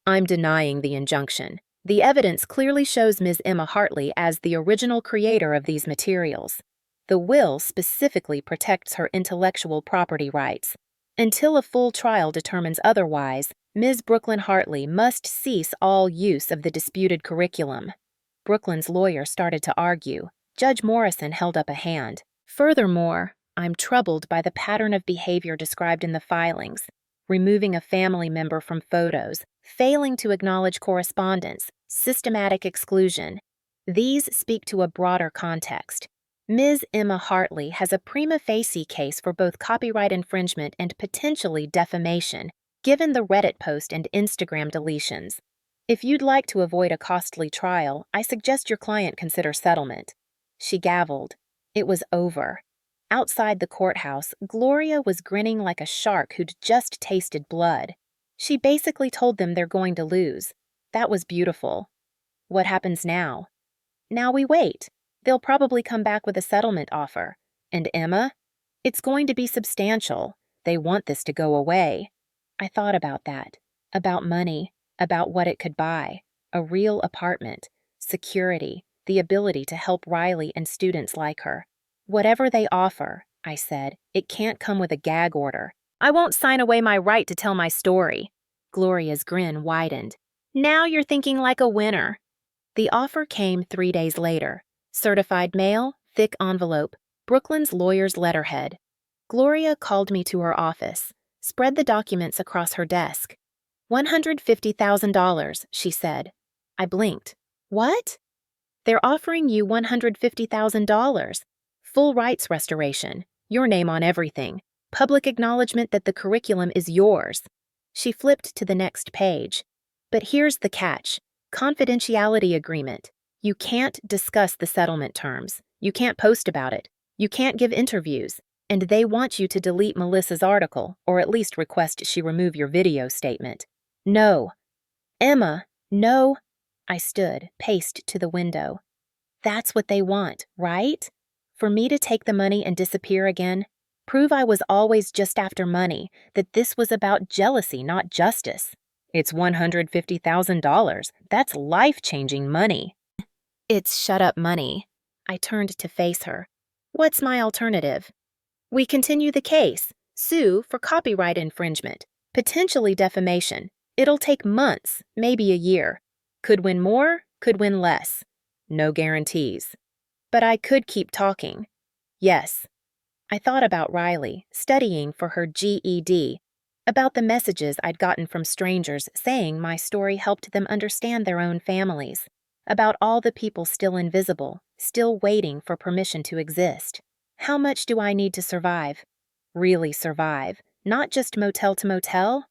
S1: I'm denying the injunction. The evidence clearly shows Ms. Emma Hartley as the original creator of these materials. The will specifically protects her intellectual property rights. Until a full trial determines otherwise, Ms. Brooklyn Hartley must cease all use of the disputed curriculum. Brooklyn's lawyer started to argue. Judge Morrison held up a hand. Furthermore, I'm troubled by the pattern of behavior described in the filings. Removing a family member from photos, failing to acknowledge correspondence, systematic exclusion. These speak to a broader context. Ms. Emma Hartley has a prima facie case for both copyright infringement and potentially defamation, given the Reddit post and Instagram deletions. If you'd like to avoid a costly trial, I suggest your client consider settlement. She gavelled. It was over. Outside the courthouse, Gloria was grinning like a shark who'd just tasted blood. She basically told them they're going to lose. That was beautiful. What happens now? Now we wait. They'll probably come back with a settlement offer. And Emma? It's going to be substantial. They want this to go away. I thought about that. About money. About what it could buy. A real apartment. Security. The ability to help Riley and students like her. Whatever they offer, I said, it can't come with a gag order. I won't sign away my right to tell my story. Gloria's grin widened. Now you're thinking like a winner. The offer came 3 days later. Certified mail, thick envelope, Brooklyn's lawyer's letterhead. Gloria called me to her office, spread the documents across her desk. $150,000, she said. I blinked. What? They're offering you $150,000. Full rights restoration, your name on everything, public acknowledgement that the curriculum is yours. She flipped to the next page. But here's the catch. Confidentiality agreement. You can't discuss the settlement terms. You can't post about it. You can't give interviews. And they want you to delete Melissa's article, or at least request she remove your video statement. No. Emma, no. I stood, paced to the window. That's what they want, right? For me to take the money and disappear again? Prove I was always just after money, that this was about jealousy, not justice. It's $150,000. That's life-changing money. It's shut-up money. I turned to face her. What's my alternative? We continue the case. Sue for copyright infringement. Potentially defamation. It'll take months, maybe a year. Could win more, could win less. No guarantees. But I could keep talking. Yes. I thought about Riley, studying for her GED, about the messages I'd gotten from strangers saying my story helped them understand their own families, about all the people still invisible, still waiting for permission to exist. How much do I need to survive? Really survive, not just motel to motel?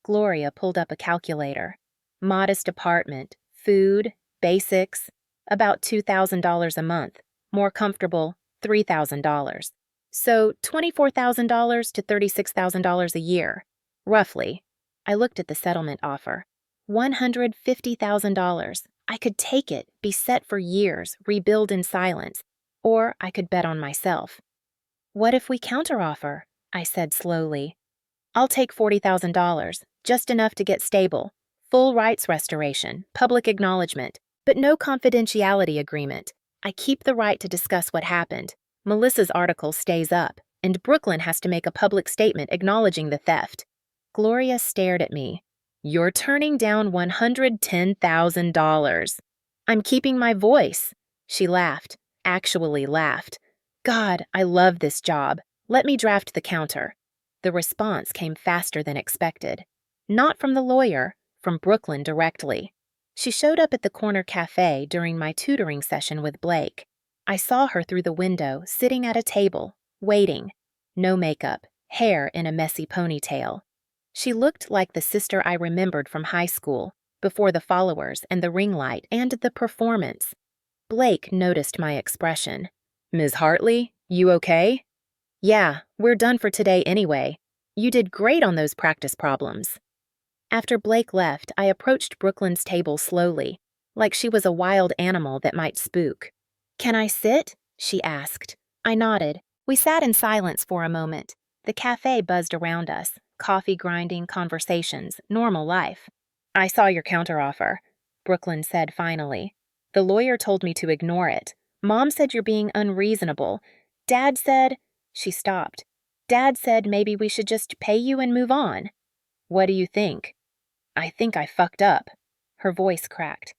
S1: Gloria pulled up a calculator. Modest apartment, food, basics, about $2,000 a month. More comfortable, $3,000. So $24,000 to $36,000 a year. Roughly. I looked at the settlement offer. $150,000. I could take it, be set for years, rebuild in silence. Or I could bet on myself. What if we counteroffer? I said slowly. I'll take $40,000, just enough to get stable. Full rights restoration, public acknowledgement, but no confidentiality agreement. I keep the right to discuss what happened. Melissa's article stays up, and Brooklyn has to make a public statement acknowledging the theft. Gloria stared at me. You're turning down $110,000. I'm keeping my voice. She laughed, actually laughed. God, I love this job. Let me draft the counter. The response came faster than expected. Not from the lawyer, from Brooklyn directly. She showed up at the corner cafe during my tutoring session with Blake. I saw her through the window, sitting at a table, waiting. No makeup, hair in a messy ponytail. She looked like the sister I remembered from high school, before the followers and the ring light and the performance. Blake noticed my expression. Ms. Hartley, you okay? Yeah, we're done for today anyway. You did great on those practice problems. After Blake left, I approached Brooklyn's table slowly, like she was a wild animal that might spook. Can I sit? She asked. I nodded. We sat in silence for a moment. The cafe buzzed around us, coffee grinding, conversations, normal life. I saw your counteroffer, Brooklyn said finally. The lawyer told me to ignore it. Mom said you're being unreasonable. Dad said... She stopped. Dad said maybe we should just pay you and move on. What do you think? I think I fucked up. Her voice cracked.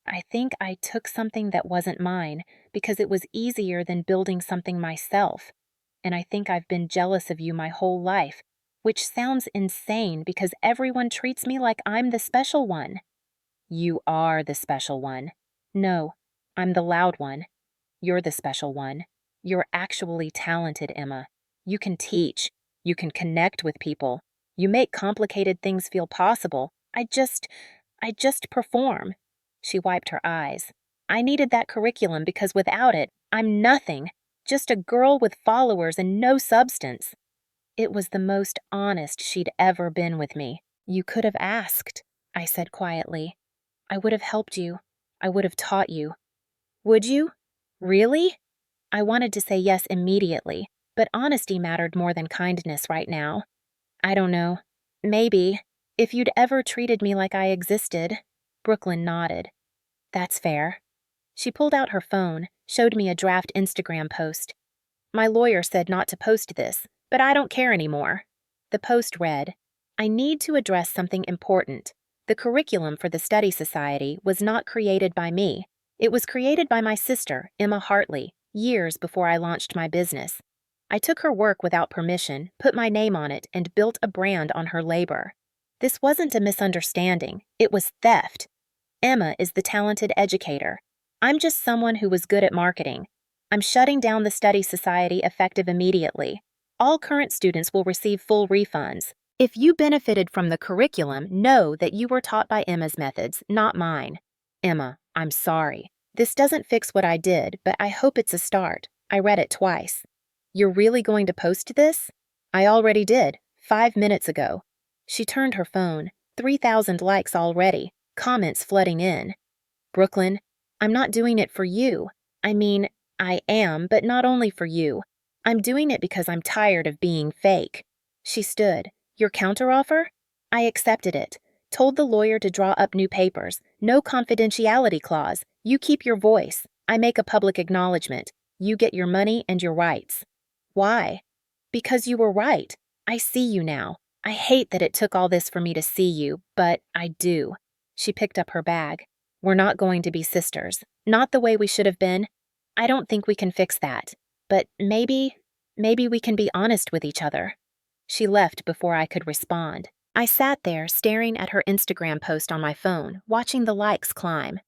S1: I think I took something that wasn't mine because it was easier than building something myself. And I think I've been jealous of you my whole life, which sounds insane because everyone treats me like I'm the special one. You are the special one. No, I'm the loud one. You're the special one. You're actually talented, Emma. You can teach. You can connect with people. You make complicated things feel possible. I just perform. She wiped her eyes. I needed that curriculum because without it, I'm nothing. Just a girl with followers and no substance. It was the most honest she'd ever been with me. You could have asked, I said quietly. I would have helped you. I would have taught you. Would you? Really? I wanted to say yes immediately, but honesty mattered more than kindness right now. I don't know. Maybe. If you'd ever treated me like I existed. Brooklyn nodded. That's fair. She pulled out her phone, showed me a draft Instagram post. My lawyer said not to post this, but I don't care anymore. The post read, I need to address something important. The curriculum for the study society was not created by me. It was created by my sister, Emma Hartley, years before I launched my business. I took her work without permission, put my name on it, and built a brand on her labor. This wasn't a misunderstanding. It was theft. Emma is the talented educator. I'm just someone who was good at marketing. I'm shutting down the study society effective immediately. All current students will receive full refunds. If you benefited from the curriculum, know that you were taught by Emma's methods, not mine. Emma, I'm sorry. This doesn't fix what I did, but I hope it's a start. I read it twice. You're really going to post this? I already did, 5 minutes ago. She turned her phone. 3,000 likes already, comments flooding in. Brooklyn, I'm not doing it for you. I mean, I am, but not only for you. I'm doing it because I'm tired of being fake. She stood. Your counteroffer? I accepted it. Told the lawyer to draw up new papers. No confidentiality clause. You keep your voice. I make a public acknowledgement. You get your money and your rights. Why? Because you were right. I see you now. I hate that it took all this for me to see you, but I do. She picked up her bag. We're not going to be sisters. Not the way we should have been. I don't think we can fix that. But maybe we can be honest with each other. She left before I could respond. I sat there staring at her Instagram post on my phone, watching the likes climb.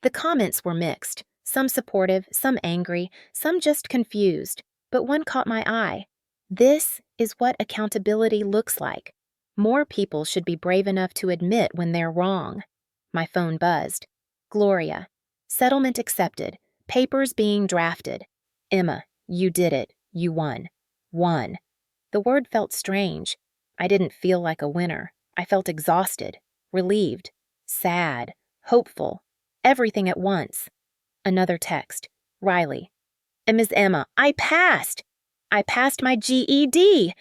S1: The comments were mixed. Some supportive, some angry, some just confused. But one caught my eye. This is what accountability looks like. More people should be brave enough to admit when they're wrong. My phone buzzed. Gloria. Settlement accepted. Papers being drafted. Emma, you did it. You won. Won. The word felt strange. I didn't feel like a winner. I felt exhausted, relieved, sad, hopeful, everything at once. Another text. Riley. Ms. Emma, I passed! I passed my GED!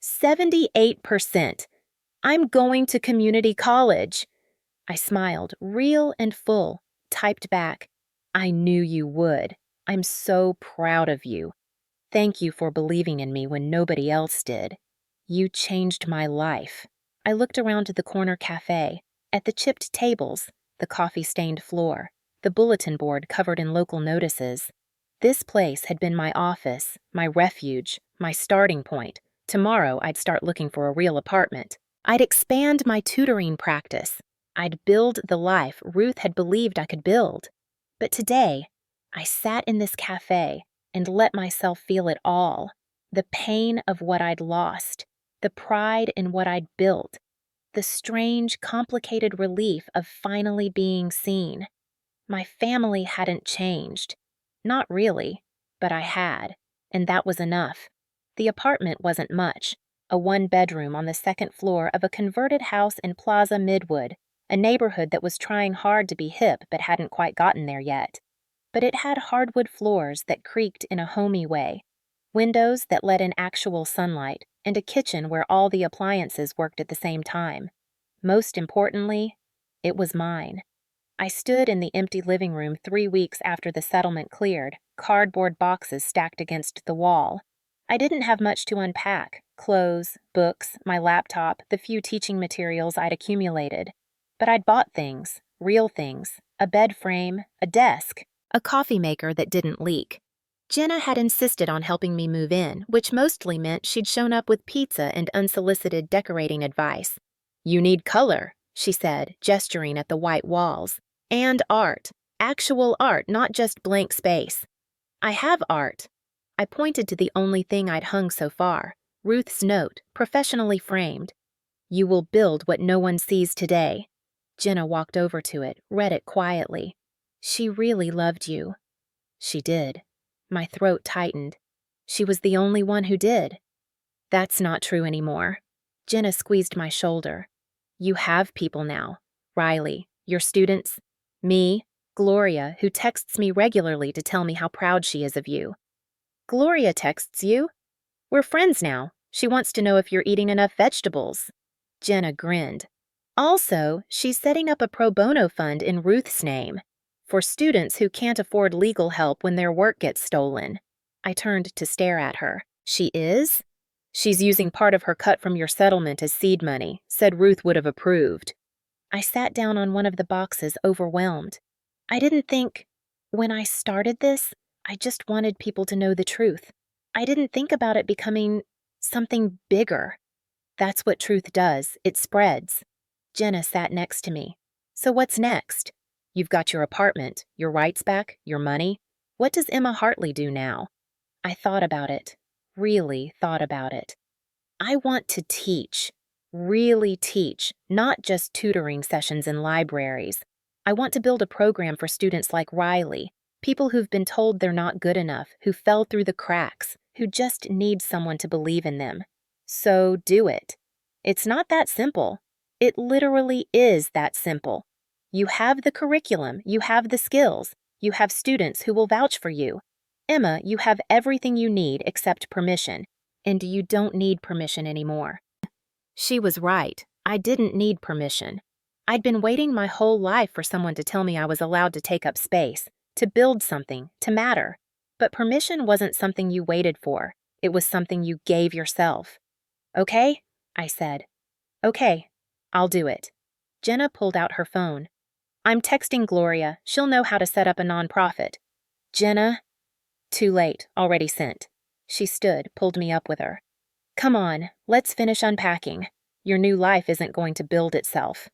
S1: 78%. I'm going to community college. I smiled, real and full, typed back. I knew you would. I'm so proud of you. Thank you for believing in me when nobody else did. You changed my life. I looked around the corner cafe, at the chipped tables, the coffee-stained floor, the bulletin board covered in local notices. This place had been my office, my refuge, my starting point. Tomorrow I'd start looking for a real apartment. I'd expand my tutoring practice. I'd build the life Ruth had believed I could build. But today, I sat in this cafe and let myself feel it all. The pain of what I'd lost, the pride in what I'd built, the strange, complicated relief of finally being seen. My family hadn't changed. Not really, but I had, and that was enough. The apartment wasn't much, a one-bedroom on the second floor of a converted house in Plaza Midwood, a neighborhood that was trying hard to be hip but hadn't quite gotten there yet. But it had hardwood floors that creaked in a homey way, windows that let in actual sunlight, and a kitchen where all the appliances worked at the same time. Most importantly, it was mine. I stood in the empty living room 3 weeks after the settlement cleared, cardboard boxes stacked against the wall. I didn't have much to unpack: clothes, books, my laptop, the few teaching materials I'd accumulated. But I'd bought things, real things, a bed frame, a desk, a coffee maker that didn't leak. Jenna had insisted on helping me move in, which mostly meant she'd shown up with pizza and unsolicited decorating advice. "You need color," she said, gesturing at the white walls. "And art. Actual art, not just blank space." "I have art." I pointed to the only thing I'd hung so far, Ruth's note, professionally framed. "You will build what no one sees today." Jenna walked over to it, read it quietly. "She really loved you." She did. My throat tightened. She was the only one who did. "That's not true anymore." Jenna squeezed my shoulder. "You have people now. Riley, your students, me, Gloria, who texts me regularly to tell me how proud she is of you." "Gloria texts you? We're friends now. She wants to know if you're eating enough vegetables." Jenna grinned. "Also, she's setting up a pro bono fund in Ruth's name for students who can't afford legal help when their work gets stolen." I turned to stare at her. "She is?" "She's using part of her cut from your settlement as seed money. Said Ruth would have approved." I sat down on one of the boxes, overwhelmed. I didn't think, when I started this, I just wanted people to know the truth. I didn't think about it becoming something bigger. That's what truth does. It spreads. Jenna sat next to me. "So what's next? You've got your apartment, your rights back, your money. What does Emma Hartley do now?" I thought about it. Really thought about it. I want to teach. Really teach, not just tutoring sessions in libraries. I want to build a program for students like Riley, people who've been told they're not good enough, who fell through the cracks, who just need someone to believe in them. So do it. It's not that simple. It literally is that simple. You have the curriculum, you have the skills, you have students who will vouch for you. Emma, you have everything you need except permission, and you don't need permission anymore. She was right. I didn't need permission. I'd been waiting my whole life for someone to tell me I was allowed to take up space, to build something, to matter. But permission wasn't something you waited for. It was something you gave yourself. "Okay," I said. "Okay, I'll do it." Jenna pulled out her phone. "I'm texting Gloria. She'll know how to set up a nonprofit." "Jenna?" "Too late. Already sent." She stood, pulled me up with her. "Come on, let's finish unpacking. Your new life isn't going to build itself."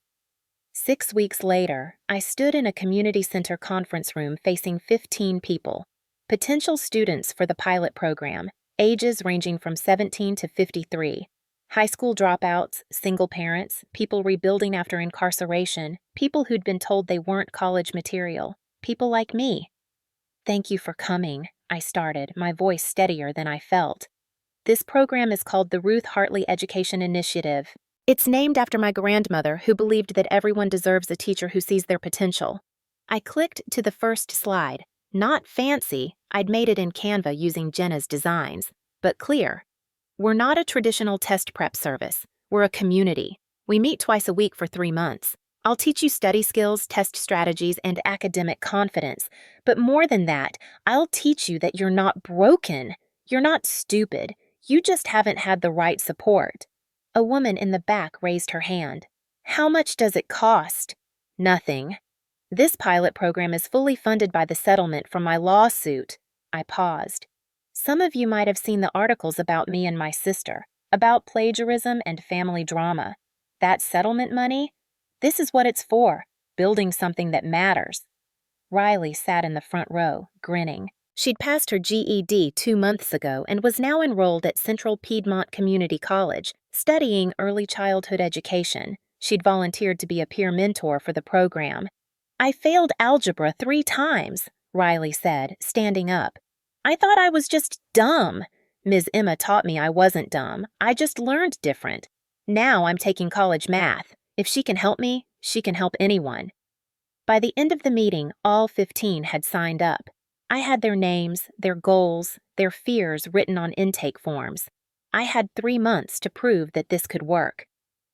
S1: 6 weeks later, I stood in a community center conference room facing 15 people, potential students for the pilot program, ages ranging from 17 to 53, high school dropouts, single parents, people rebuilding after incarceration, people who'd been told they weren't college material, people like me. "Thank you for coming," I started, my voice steadier than I felt. This program is called the Ruth Hartley Education Initiative. It's named after my grandmother, who believed that everyone deserves a teacher who sees their potential. I clicked to the first slide. Not fancy, I'd made it in Canva using Jenna's designs, but clear. We're not a traditional test prep service. We're a community. We meet twice a week for 3 months. I'll teach you study skills, test strategies, and academic confidence. But more than that, I'll teach you that you're not broken. You're not stupid. You just haven't had the right support. A woman in the back raised her hand. How much does it cost? Nothing. This pilot program is fully funded by the settlement from my lawsuit. I paused. Some of you might have seen the articles about me and my sister, about plagiarism and family drama. That settlement money? This is what it's for, building something that matters. Riley sat in the front row, grinning. She'd passed her GED 2 months ago and was now enrolled at Central Piedmont Community College, studying early childhood education. She'd volunteered to be a peer mentor for the program. I failed algebra 3 times, Riley said, standing up. I thought I was just dumb. Ms. Emma taught me I wasn't dumb. I just learned different. Now I'm taking college math. If she can help me, she can help anyone. By the end of the meeting, all 15 had signed up. I had their names, their goals, their fears written on intake forms. I had 3 months to prove that this could work.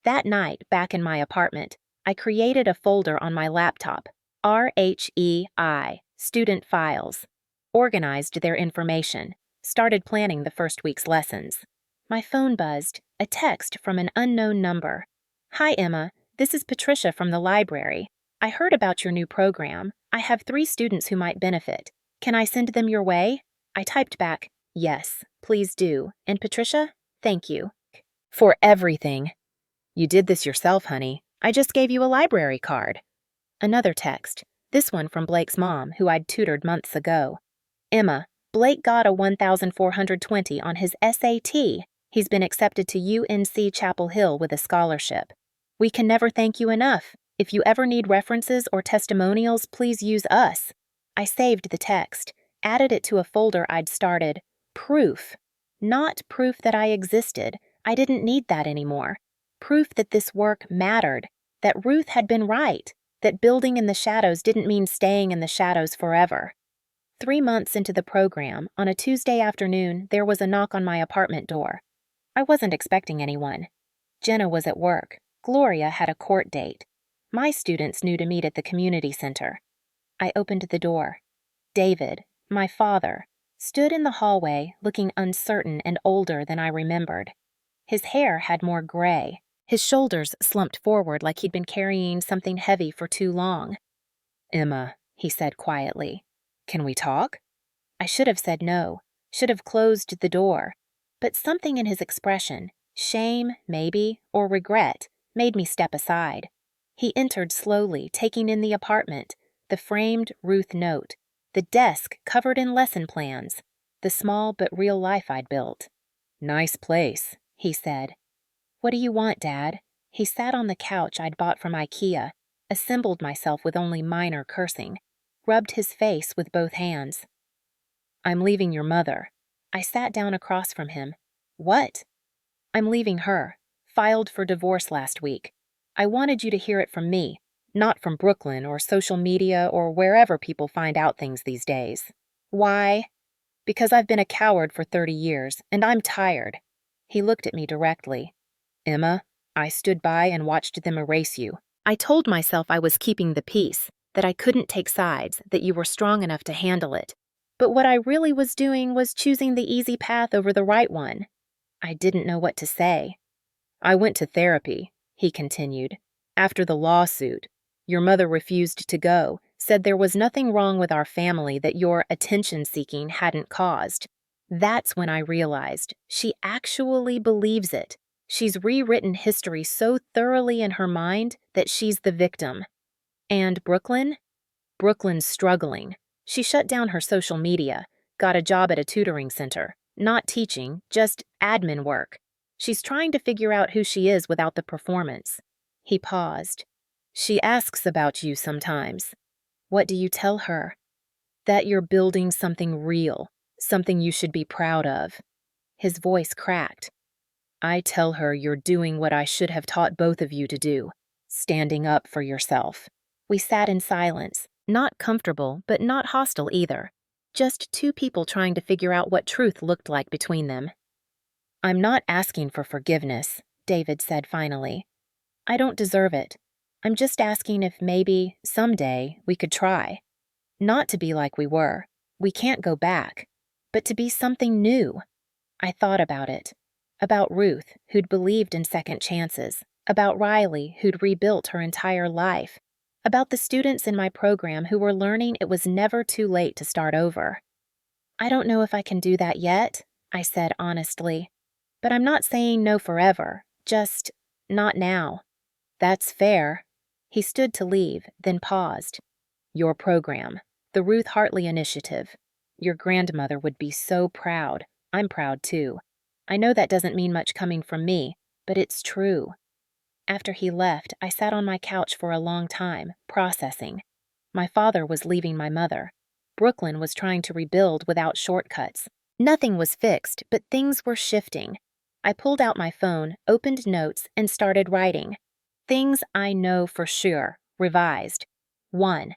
S1: That night, back in my apartment, I created a folder on my laptop, RHEI, Student Files, organized their information, started planning the first week's lessons. My phone buzzed, a text from an unknown number. Hi, Emma. This is Patricia from the library. I heard about your new program. I have 3 students who might benefit. Can I send them your way? I typed back, yes, please do. And Patricia, thank you. For everything. You did this yourself, honey. I just gave you a library card. Another text, this one from Blake's mom, who I'd tutored months ago. Emma, Blake got a 1,420 on his SAT. He's been accepted to UNC Chapel Hill with a scholarship. We can never thank you enough. If you ever need references or testimonials, please use us. I saved the text, added it to a folder I'd started. Proof. Not proof that I existed. I didn't need that anymore. Proof that this work mattered, that Ruth had been right, that building in the shadows didn't mean staying in the shadows forever. 3 months into the program, on a Tuesday afternoon, there was a knock on my apartment door. I wasn't expecting anyone. Jenna was at work. Gloria had a court date. My students knew to meet at the community center. I opened the door. David, my father, stood in the hallway, looking uncertain and older than I remembered. His hair had more gray. His shoulders slumped forward like he'd been carrying something heavy for too long. Emma, he said quietly, can we talk? I should have said no, should have closed the door. But something in his expression, shame, maybe, or regret, made me step aside. He entered slowly, taking in the apartment, the framed Ruth note, the desk covered in lesson plans, the small but real life I'd built. Nice place, he said. What do you want, Dad? He sat on the couch I'd bought from IKEA, assembled myself with only minor cursing, rubbed his face with both hands. I'm leaving your mother. I sat down across from him. What? I'm leaving her. Filed for divorce last week. I wanted you to hear it from me, not from Brooklyn or social media or wherever people find out things these days. Why? Because I've been a coward for 30 years, and I'm tired. He looked at me directly. Emma, I stood by and watched them erase you. I told myself I was keeping the peace, that I couldn't take sides, that you were strong enough to handle it. But what I really was doing was choosing the easy path over the right one. I didn't know what to say. I went to therapy, he continued. After the lawsuit, your mother refused to go, said there was nothing wrong with our family that your attention-seeking hadn't caused. That's when I realized she actually believes it. She's rewritten history so thoroughly in her mind that she's the victim. And Brooklyn? Brooklyn's struggling. She shut down her social media, got a job at a tutoring center, not teaching, just admin work. She's trying to figure out who she is without the performance. He paused. She asks about you sometimes. What do you tell her? That you're building something real, something you should be proud of. His voice cracked. I tell her you're doing what I should have taught both of you to do, standing up for yourself. We sat in silence, not comfortable, but not hostile either. Just two people trying to figure out what truth looked like between them. I'm not asking for forgiveness, David said finally. I don't deserve it. I'm just asking if maybe, someday, we could try. Not to be like we were. We can't go back. But to be something new. I thought about it. About Ruth, who'd believed in second chances. About Riley, who'd rebuilt her entire life. About the students in my program who were learning it was never too late to start over. I don't know if I can do that yet, I said honestly. But I'm not saying no forever, just not now. That's fair. He stood to leave, then paused. Your program, the Ruth Hartley Initiative. Your grandmother would be so proud. I'm proud too. I know that doesn't mean much coming from me, but it's true. After he left, I sat on my couch for a long time, processing. My father was leaving my mother. Brooklyn was trying to rebuild without shortcuts. Nothing was fixed, but things were shifting. I pulled out my phone, opened notes, and started writing. Things I know for sure, revised. 1.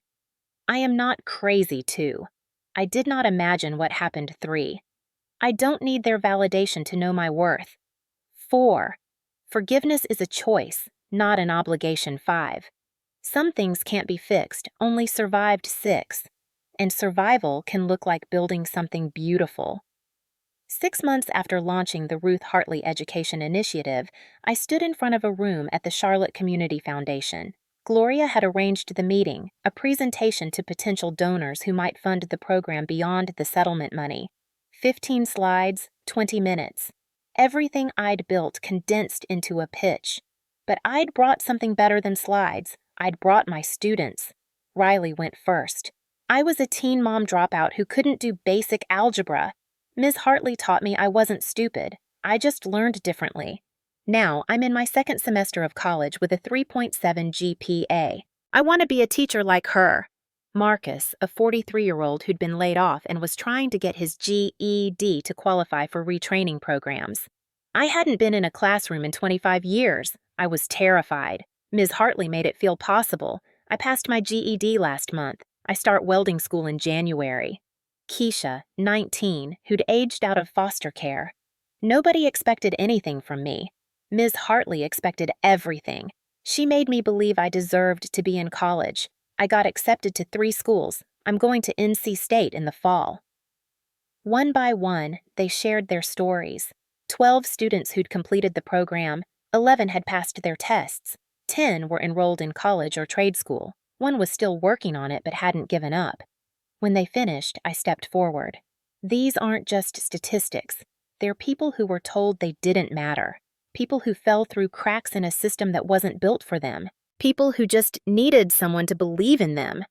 S1: I am not crazy, 2. I did not imagine what happened, 3. I don't need their validation to know my worth. 4. Forgiveness is a choice, not an obligation, 5. Some things can't be fixed, only survived, 6. And survival can look like building something beautiful. 6 months after launching the Ruth Hartley Education Initiative, I stood in front of a room at the Charlotte Community Foundation. Gloria had arranged the meeting, a presentation to potential donors who might fund the program beyond the settlement money. 15 slides, 20 minutes. Everything I'd built condensed into a pitch. But I'd brought something better than slides. I'd brought my students. Riley went first. I was a teen mom dropout who couldn't do basic algebra. Ms. Hartley taught me I wasn't stupid. I just learned differently. Now, I'm in my second semester of college with a 3.7 GPA. I want to be a teacher like her. Marcus, a 43-year-old who'd been laid off and was trying to get his GED to qualify for retraining programs. I hadn't been in a classroom in 25 years. I was terrified. Ms. Hartley made it feel possible. I passed my GED last month. I start welding school in January. Keisha, 19, who'd aged out of foster care. Nobody expected anything from me. Ms. Hartley expected everything. She made me believe I deserved to be in college. I got accepted to 3 schools. I'm going to NC State in the fall. One by one, they shared their stories. 12 students who'd completed the program, 11 had passed their tests, 10 were enrolled in college or trade school. One was still working on it but hadn't given up. When they finished, I stepped forward. These aren't just statistics. They're people who were told they didn't matter. People who fell through cracks in a system that wasn't built for them. People who just needed someone to believe in them.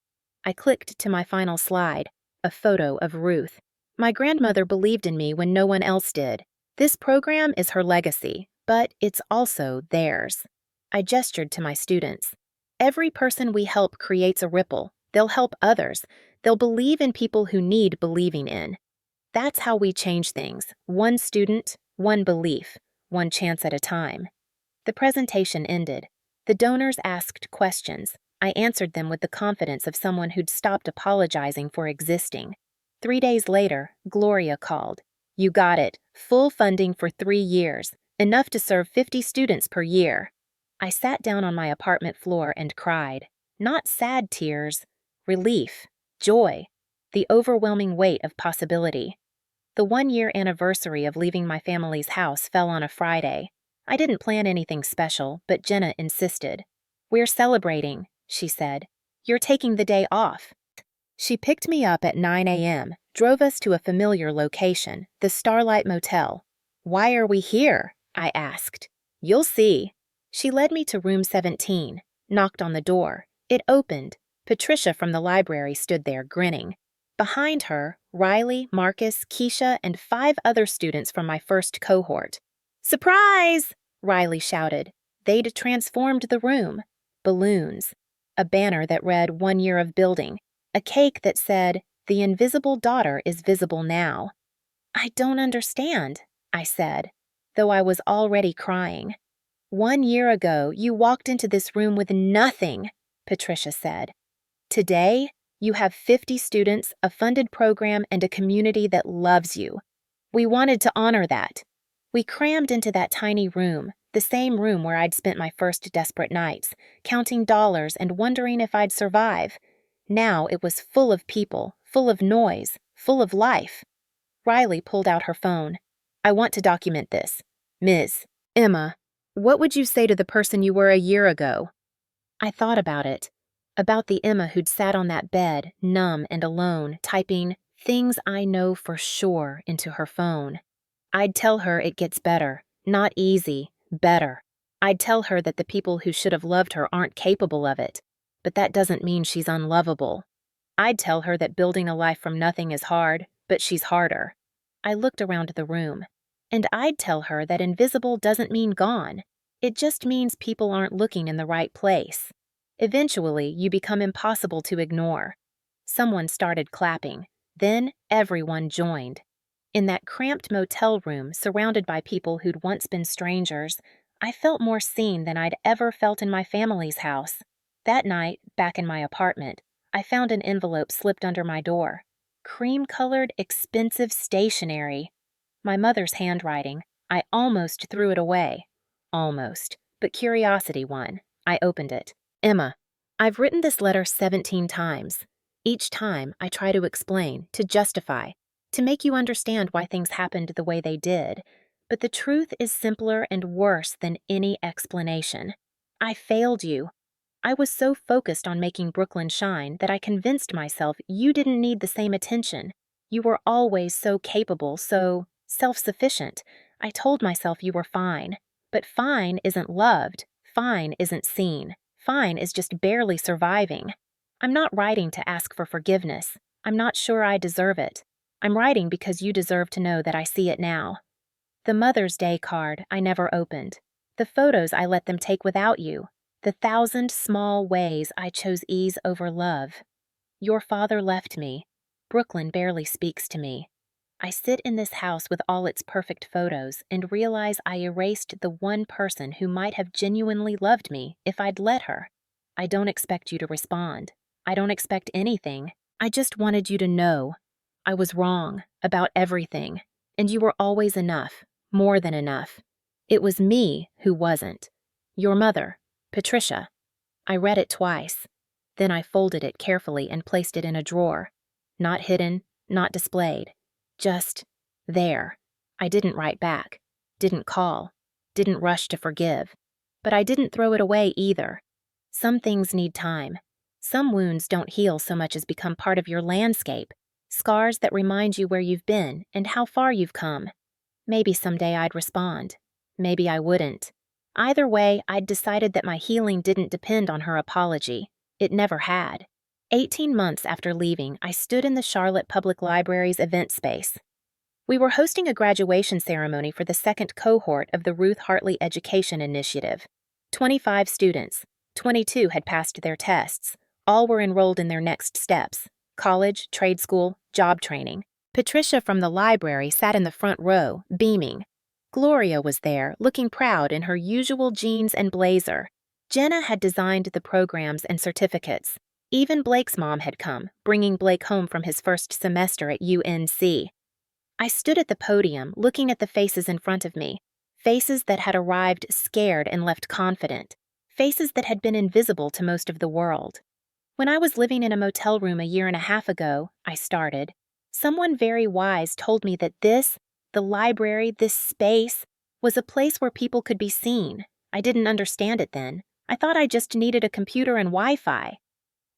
S1: I clicked to my final slide, a photo of Ruth. My grandmother believed in me when no one else did. This program is her legacy, but it's also theirs. I gestured to my students. Every person we help creates a ripple. They'll help others. They'll believe in people who need believing in. That's how we change things. One student, one belief, one chance at a time. The presentation ended. The donors asked questions. I answered them with the confidence of someone who'd stopped apologizing for existing. 3 days later, Gloria called. You got it. Full funding for 3 years. Enough to serve 50 students per year. I sat down on my apartment floor and cried. Not sad tears. Relief. Joy. The overwhelming weight of possibility. The 1-year anniversary of leaving my family's house fell on a Friday. I didn't plan anything special, but Jenna insisted. We're celebrating, she said. You're taking the day off. She picked me up at 9 a.m., drove us to a familiar location, the Starlight Motel. Why are we here? I asked. You'll see. She led me to room 17, knocked on the door. It opened. Patricia from the library stood there, grinning. Behind her, Riley, Marcus, Keisha, and 5 other students from my first cohort. Surprise! Riley shouted. They'd transformed the room. Balloons. A banner that read 1 year of building. A cake that said, The invisible daughter is visible now. I don't understand, I said, though I was already crying. 1 year ago, you walked into this room with nothing, Patricia said. Today, you have 50 students, a funded program, and a community that loves you. We wanted to honor that. We crammed into that tiny room, the same room where I'd spent my first desperate nights, counting dollars and wondering if I'd survive. Now it was full of people, full of noise, full of life. Riley pulled out her phone. I want to document this. Ms. Emma, what would you say to the person you were a year ago? I thought about it. About the Emma who'd sat on that bed, numb and alone, typing things I know for sure into her phone. I'd tell her it gets better. Not easy, better. I'd tell her that the people who should have loved her aren't capable of it. But that doesn't mean she's unlovable. I'd tell her that building a life from nothing is hard, but she's harder. I looked around the room. And I'd tell her that invisible doesn't mean gone. It just means people aren't looking in the right place. Eventually, you become impossible to ignore. Someone started clapping. Then everyone joined. In that cramped motel room, surrounded by people who'd once been strangers, I felt more seen than I'd ever felt in my family's house. That night, back in my apartment, I found an envelope slipped under my door. Cream-colored, expensive stationery. My mother's handwriting. I almost threw it away. Almost. But curiosity won. I opened it. Emma, I've written this letter 17 times. Each time, I try to explain, to justify, to make you understand why things happened the way they did. But the truth is simpler and worse than any explanation. I failed you. I was so focused on making Brooklyn shine that I convinced myself you didn't need the same attention. You were always so capable, so self-sufficient. I told myself you were fine. But fine isn't loved. Fine isn't seen. Fine is just barely surviving. I'm not writing to ask for forgiveness. I'm not sure I deserve it. I'm writing because you deserve to know that I see it now. The Mother's Day card I never opened. The photos I let them take without you. The 1,000 small ways I chose ease over love. Your father left me. Brooklyn barely speaks to me. I sit in this house with all its perfect photos and realize I erased the one person who might have genuinely loved me if I'd let her. I don't expect you to respond. I don't expect anything. I just wanted you to know. I was wrong about everything, and you were always enough, more than enough. It was me who wasn't. Your mother, Patricia. I read it twice. Then I folded it carefully and placed it in a drawer. Not hidden, not displayed. Just there. I didn't write back, didn't call, didn't rush to forgive. But I didn't throw it away either. Some things need time. Some wounds don't heal so much as become part of your landscape, scars that remind you where you've been and how far you've come. Maybe someday I'd respond. Maybe I wouldn't. Either way, I'd decided that my healing didn't depend on her apology. It never had. 18 months after leaving, I stood in the Charlotte Public Library's event space. We were hosting a graduation ceremony for the second cohort of the Ruth Hartley Education Initiative. 25 students. 22 had passed their tests. All were enrolled in their next steps: college, trade school, job training. Patricia from the library sat in the front row, beaming. Gloria was there, looking proud in her usual jeans and blazer. Jenna had designed the programs and certificates. Even Blake's mom had come, bringing Blake home from his first semester at UNC. I stood at the podium, looking at the faces in front of me, faces that had arrived scared and left confident, faces that had been invisible to most of the world. When I was living in a motel room a year and a half ago, I started, someone very wise told me that the library, this space, was a place where people could be seen. I didn't understand it then. I thought I just needed a computer and Wi-Fi.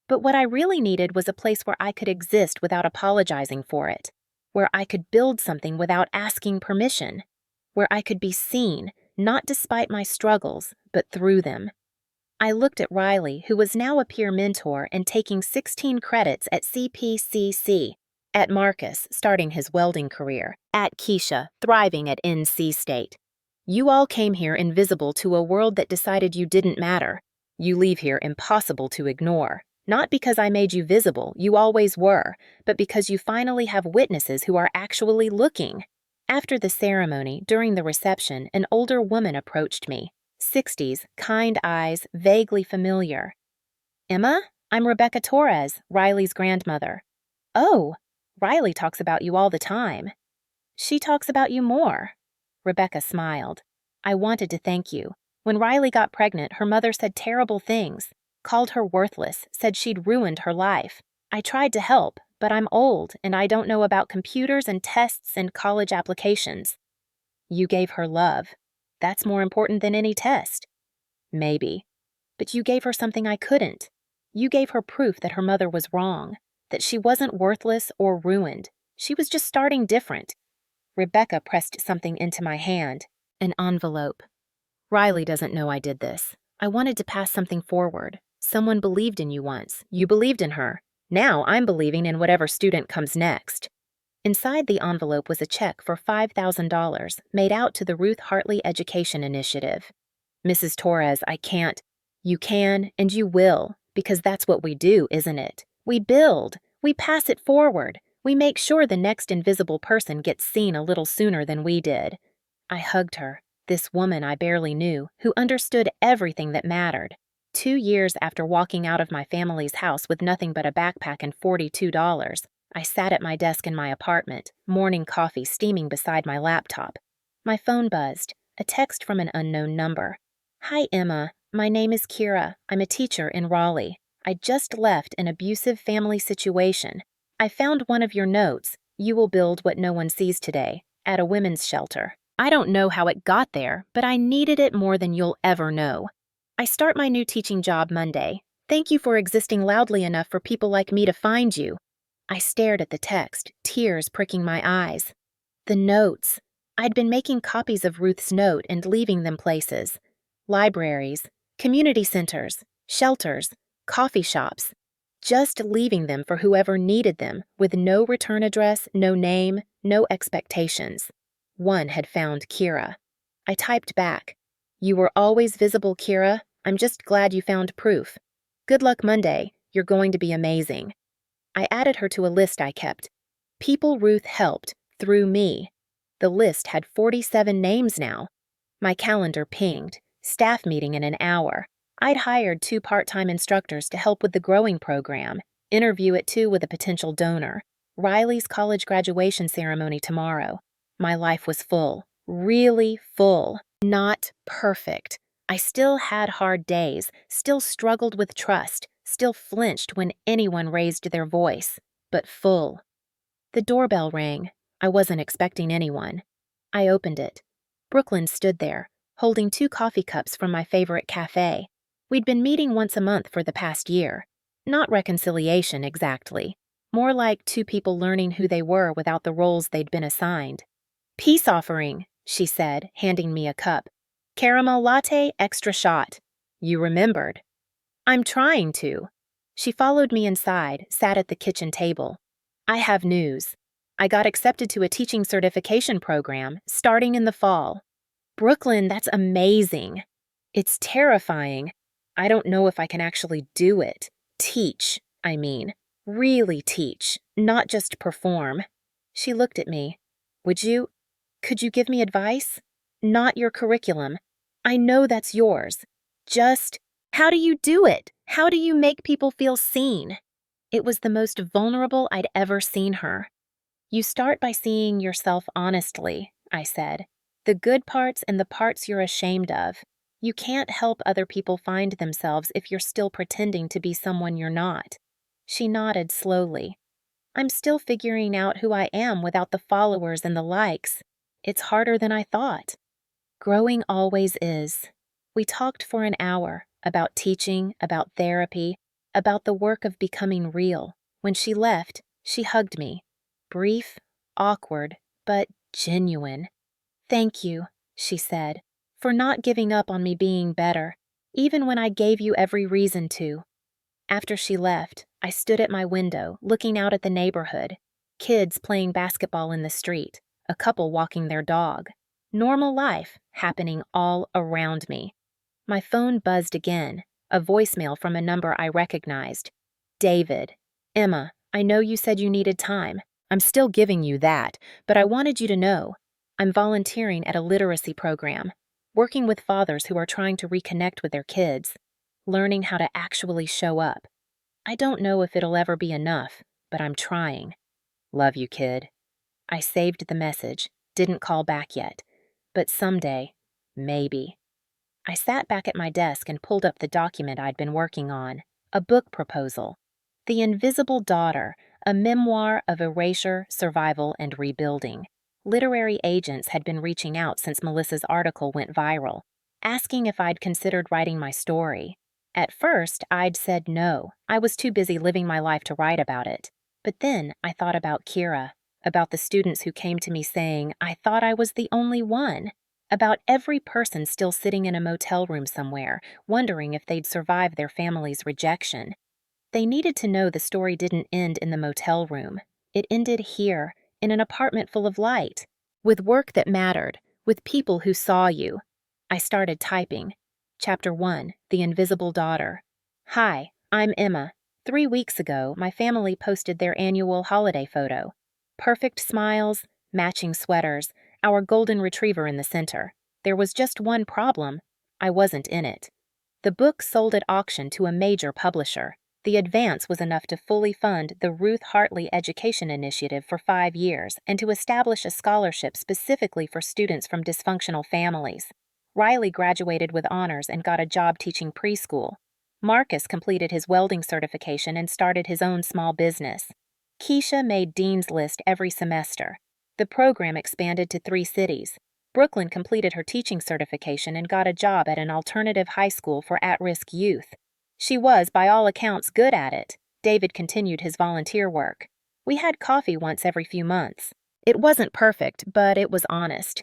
S1: But what I really needed was a place where I could exist without apologizing for it, where I could build something without asking permission, where I could be seen, not despite my struggles, but through them. I looked at Riley, who was now a peer mentor and taking 16 credits at CPCC, at Marcus, starting his welding career, at Keisha, thriving at NC State. You all came here invisible to a world that decided you didn't matter. You leave here impossible to ignore. Not because I made you visible, you always were, but because you finally have witnesses who are actually looking. After the ceremony, during the reception, an older woman approached me. 60s, kind eyes, vaguely familiar. Emma? I'm Rebecca Torres, Riley's grandmother. Oh, Riley talks about you all the time. She talks about you more. Rebecca smiled. I wanted to thank you. When Riley got pregnant, her mother said terrible things, called her worthless, said she'd ruined her life. I tried to help, but I'm old and I don't know about computers and tests and college applications. You gave her love. That's more important than any test. Maybe. But you gave her something I couldn't. You gave her proof that her mother was wrong, that she wasn't worthless or ruined. She was just starting different. Rebecca pressed something into my hand. An envelope. Riley doesn't know I did this. I wanted to pass something forward. Someone believed in you once. You believed in her. Now I'm believing in whatever student comes next. Inside the envelope was a check for $5,000 made out to the Ruth Hartley Education Initiative. Mrs. Torres, I can't. You can and you will, because that's what we do, isn't it? We build. We pass it forward. We make sure the next invisible person gets seen a little sooner than we did. I hugged her, this woman I barely knew, who understood everything that mattered. 2 years after walking out of my family's house with nothing but a backpack and $42, I sat at my desk in my apartment, morning coffee steaming beside my laptop. My phone buzzed, a text from an unknown number. Hi, Emma. My name is Kira. I'm a teacher in Raleigh. I just left an abusive family situation. I found one of your notes, you will build what no one sees today, at a women's shelter. I don't know how it got there, but I needed it more than you'll ever know. I start my new teaching job Monday. Thank you for existing loudly enough for people like me to find you. I stared at the text, tears pricking my eyes. The notes. I'd been making copies of Ruth's note and leaving them places. Libraries, community centers, shelters, coffee shops. Just leaving them for whoever needed them, with no return address, no name, no expectations. One had found Kira. I typed back. You were always visible, Kira. I'm just glad you found proof. Good luck Monday. You're going to be amazing. I added her to a list I kept. People Ruth helped, through me. The list had 47 names now. My calendar pinged. Staff meeting in an hour. I'd hired 2 part-time instructors to help with the growing program. Interview at 2 with a potential donor. Riley's college graduation ceremony tomorrow. My life was full. Really full. Not perfect. I still had hard days, still struggled with trust, still flinched when anyone raised their voice, but full. The doorbell rang. I wasn't expecting anyone. I opened it. Brooklyn stood there, holding 2 coffee cups from my favorite cafe. We'd been meeting once a month for the past year. Not reconciliation, exactly. More like 2 people learning who they were without the roles they'd been assigned. Peace offering, she said, handing me a cup. Caramel latte, extra shot. You remembered. I'm trying to. She followed me inside, sat at the kitchen table. I have news. I got accepted to a teaching certification program, starting in the fall. Brooklyn, that's amazing. It's terrifying. I don't know if I can actually do it. Teach, I mean. Really teach, not just perform. She looked at me. Could you give me advice? Not your curriculum. I know that's yours. Just, how do you do it? How do you make people feel seen? It was the most vulnerable I'd ever seen her. You start by seeing yourself honestly, I said. The good parts and the parts you're ashamed of. You can't help other people find themselves if you're still pretending to be someone you're not. She nodded slowly. I'm still figuring out who I am without the followers and the likes. It's harder than I thought. Growing always is. We talked for an hour about teaching, about therapy, about the work of becoming real. When she left, she hugged me. Brief, awkward, but genuine. Thank you, she said, for not giving up on me being better, even when I gave you every reason to. After she left, I stood at my window, looking out at the neighborhood. Kids playing basketball in the street, a couple walking their dog. Normal life happening all around me. My phone buzzed again, a voicemail from a number I recognized. David. Emma, I know you said you needed time. I'm still giving you that, but I wanted you to know. I'm volunteering at a literacy program, working with fathers who are trying to reconnect with their kids, learning how to actually show up. I don't know if it'll ever be enough, but I'm trying. Love you, kid. I saved the message, didn't call back yet, but someday, maybe. I sat back at my desk and pulled up the document I'd been working on, a book proposal. The Invisible Daughter, a memoir of erasure, survival, and rebuilding. Literary agents had been reaching out since Melissa's article went viral, asking if I'd considered writing my story. At first, I'd said no. I was too busy living my life to write about it. But then I thought about Kira, about the students who came to me saying I thought I was the only one, about every person still sitting in a motel room somewhere, wondering if they'd survive their family's rejection. They needed to know the story didn't end in the motel room. It ended here, in an apartment full of light, with work that mattered, with people who saw you. I started typing. Chapter 1, The Invisible Daughter. Hi, I'm Emma. 3 weeks ago, my family posted their annual holiday photo. Perfect smiles, matching sweaters, our golden retriever in the center. There was just one problem. I wasn't in it. The book sold at auction to a major publisher. The advance was enough to fully fund the Ruth Hartley Education Initiative for 5 years and to establish a scholarship specifically for students from dysfunctional families. Riley graduated with honors and got a job teaching preschool. Marcus completed his welding certification and started his own small business. Keisha made Dean's List every semester. The program expanded to 3 cities. Brooklyn completed her teaching certification and got a job at an alternative high school for at-risk youth. She was, by all accounts, good at it. David continued his volunteer work. We had coffee once every few months. It wasn't perfect, but it was honest.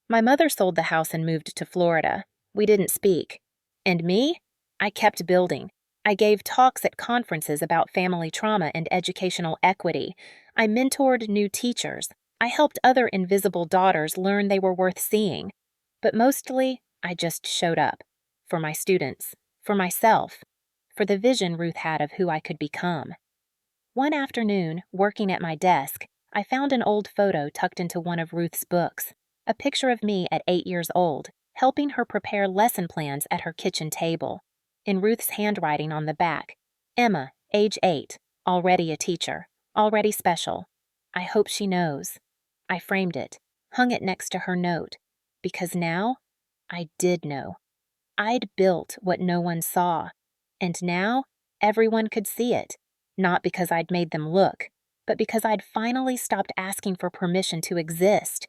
S1: My mother sold the house and moved to Florida. We didn't speak. And me? I kept building. I gave talks at conferences about family trauma and educational equity. I mentored new teachers. I helped other invisible daughters learn they were worth seeing. But mostly, I just showed up. For my students. For myself. For the vision Ruth had of who I could become. One afternoon, working at my desk, I found an old photo tucked into one of Ruth's books. A picture of me at 8 years old, helping her prepare lesson plans at her kitchen table. In Ruth's handwriting on the back, Emma, age 8, already a teacher, already special. I hope she knows. I framed it, hung it next to her note, because now I did know. I'd built what no one saw, and now everyone could see it, not because I'd made them look, but because I'd finally stopped asking for permission to exist.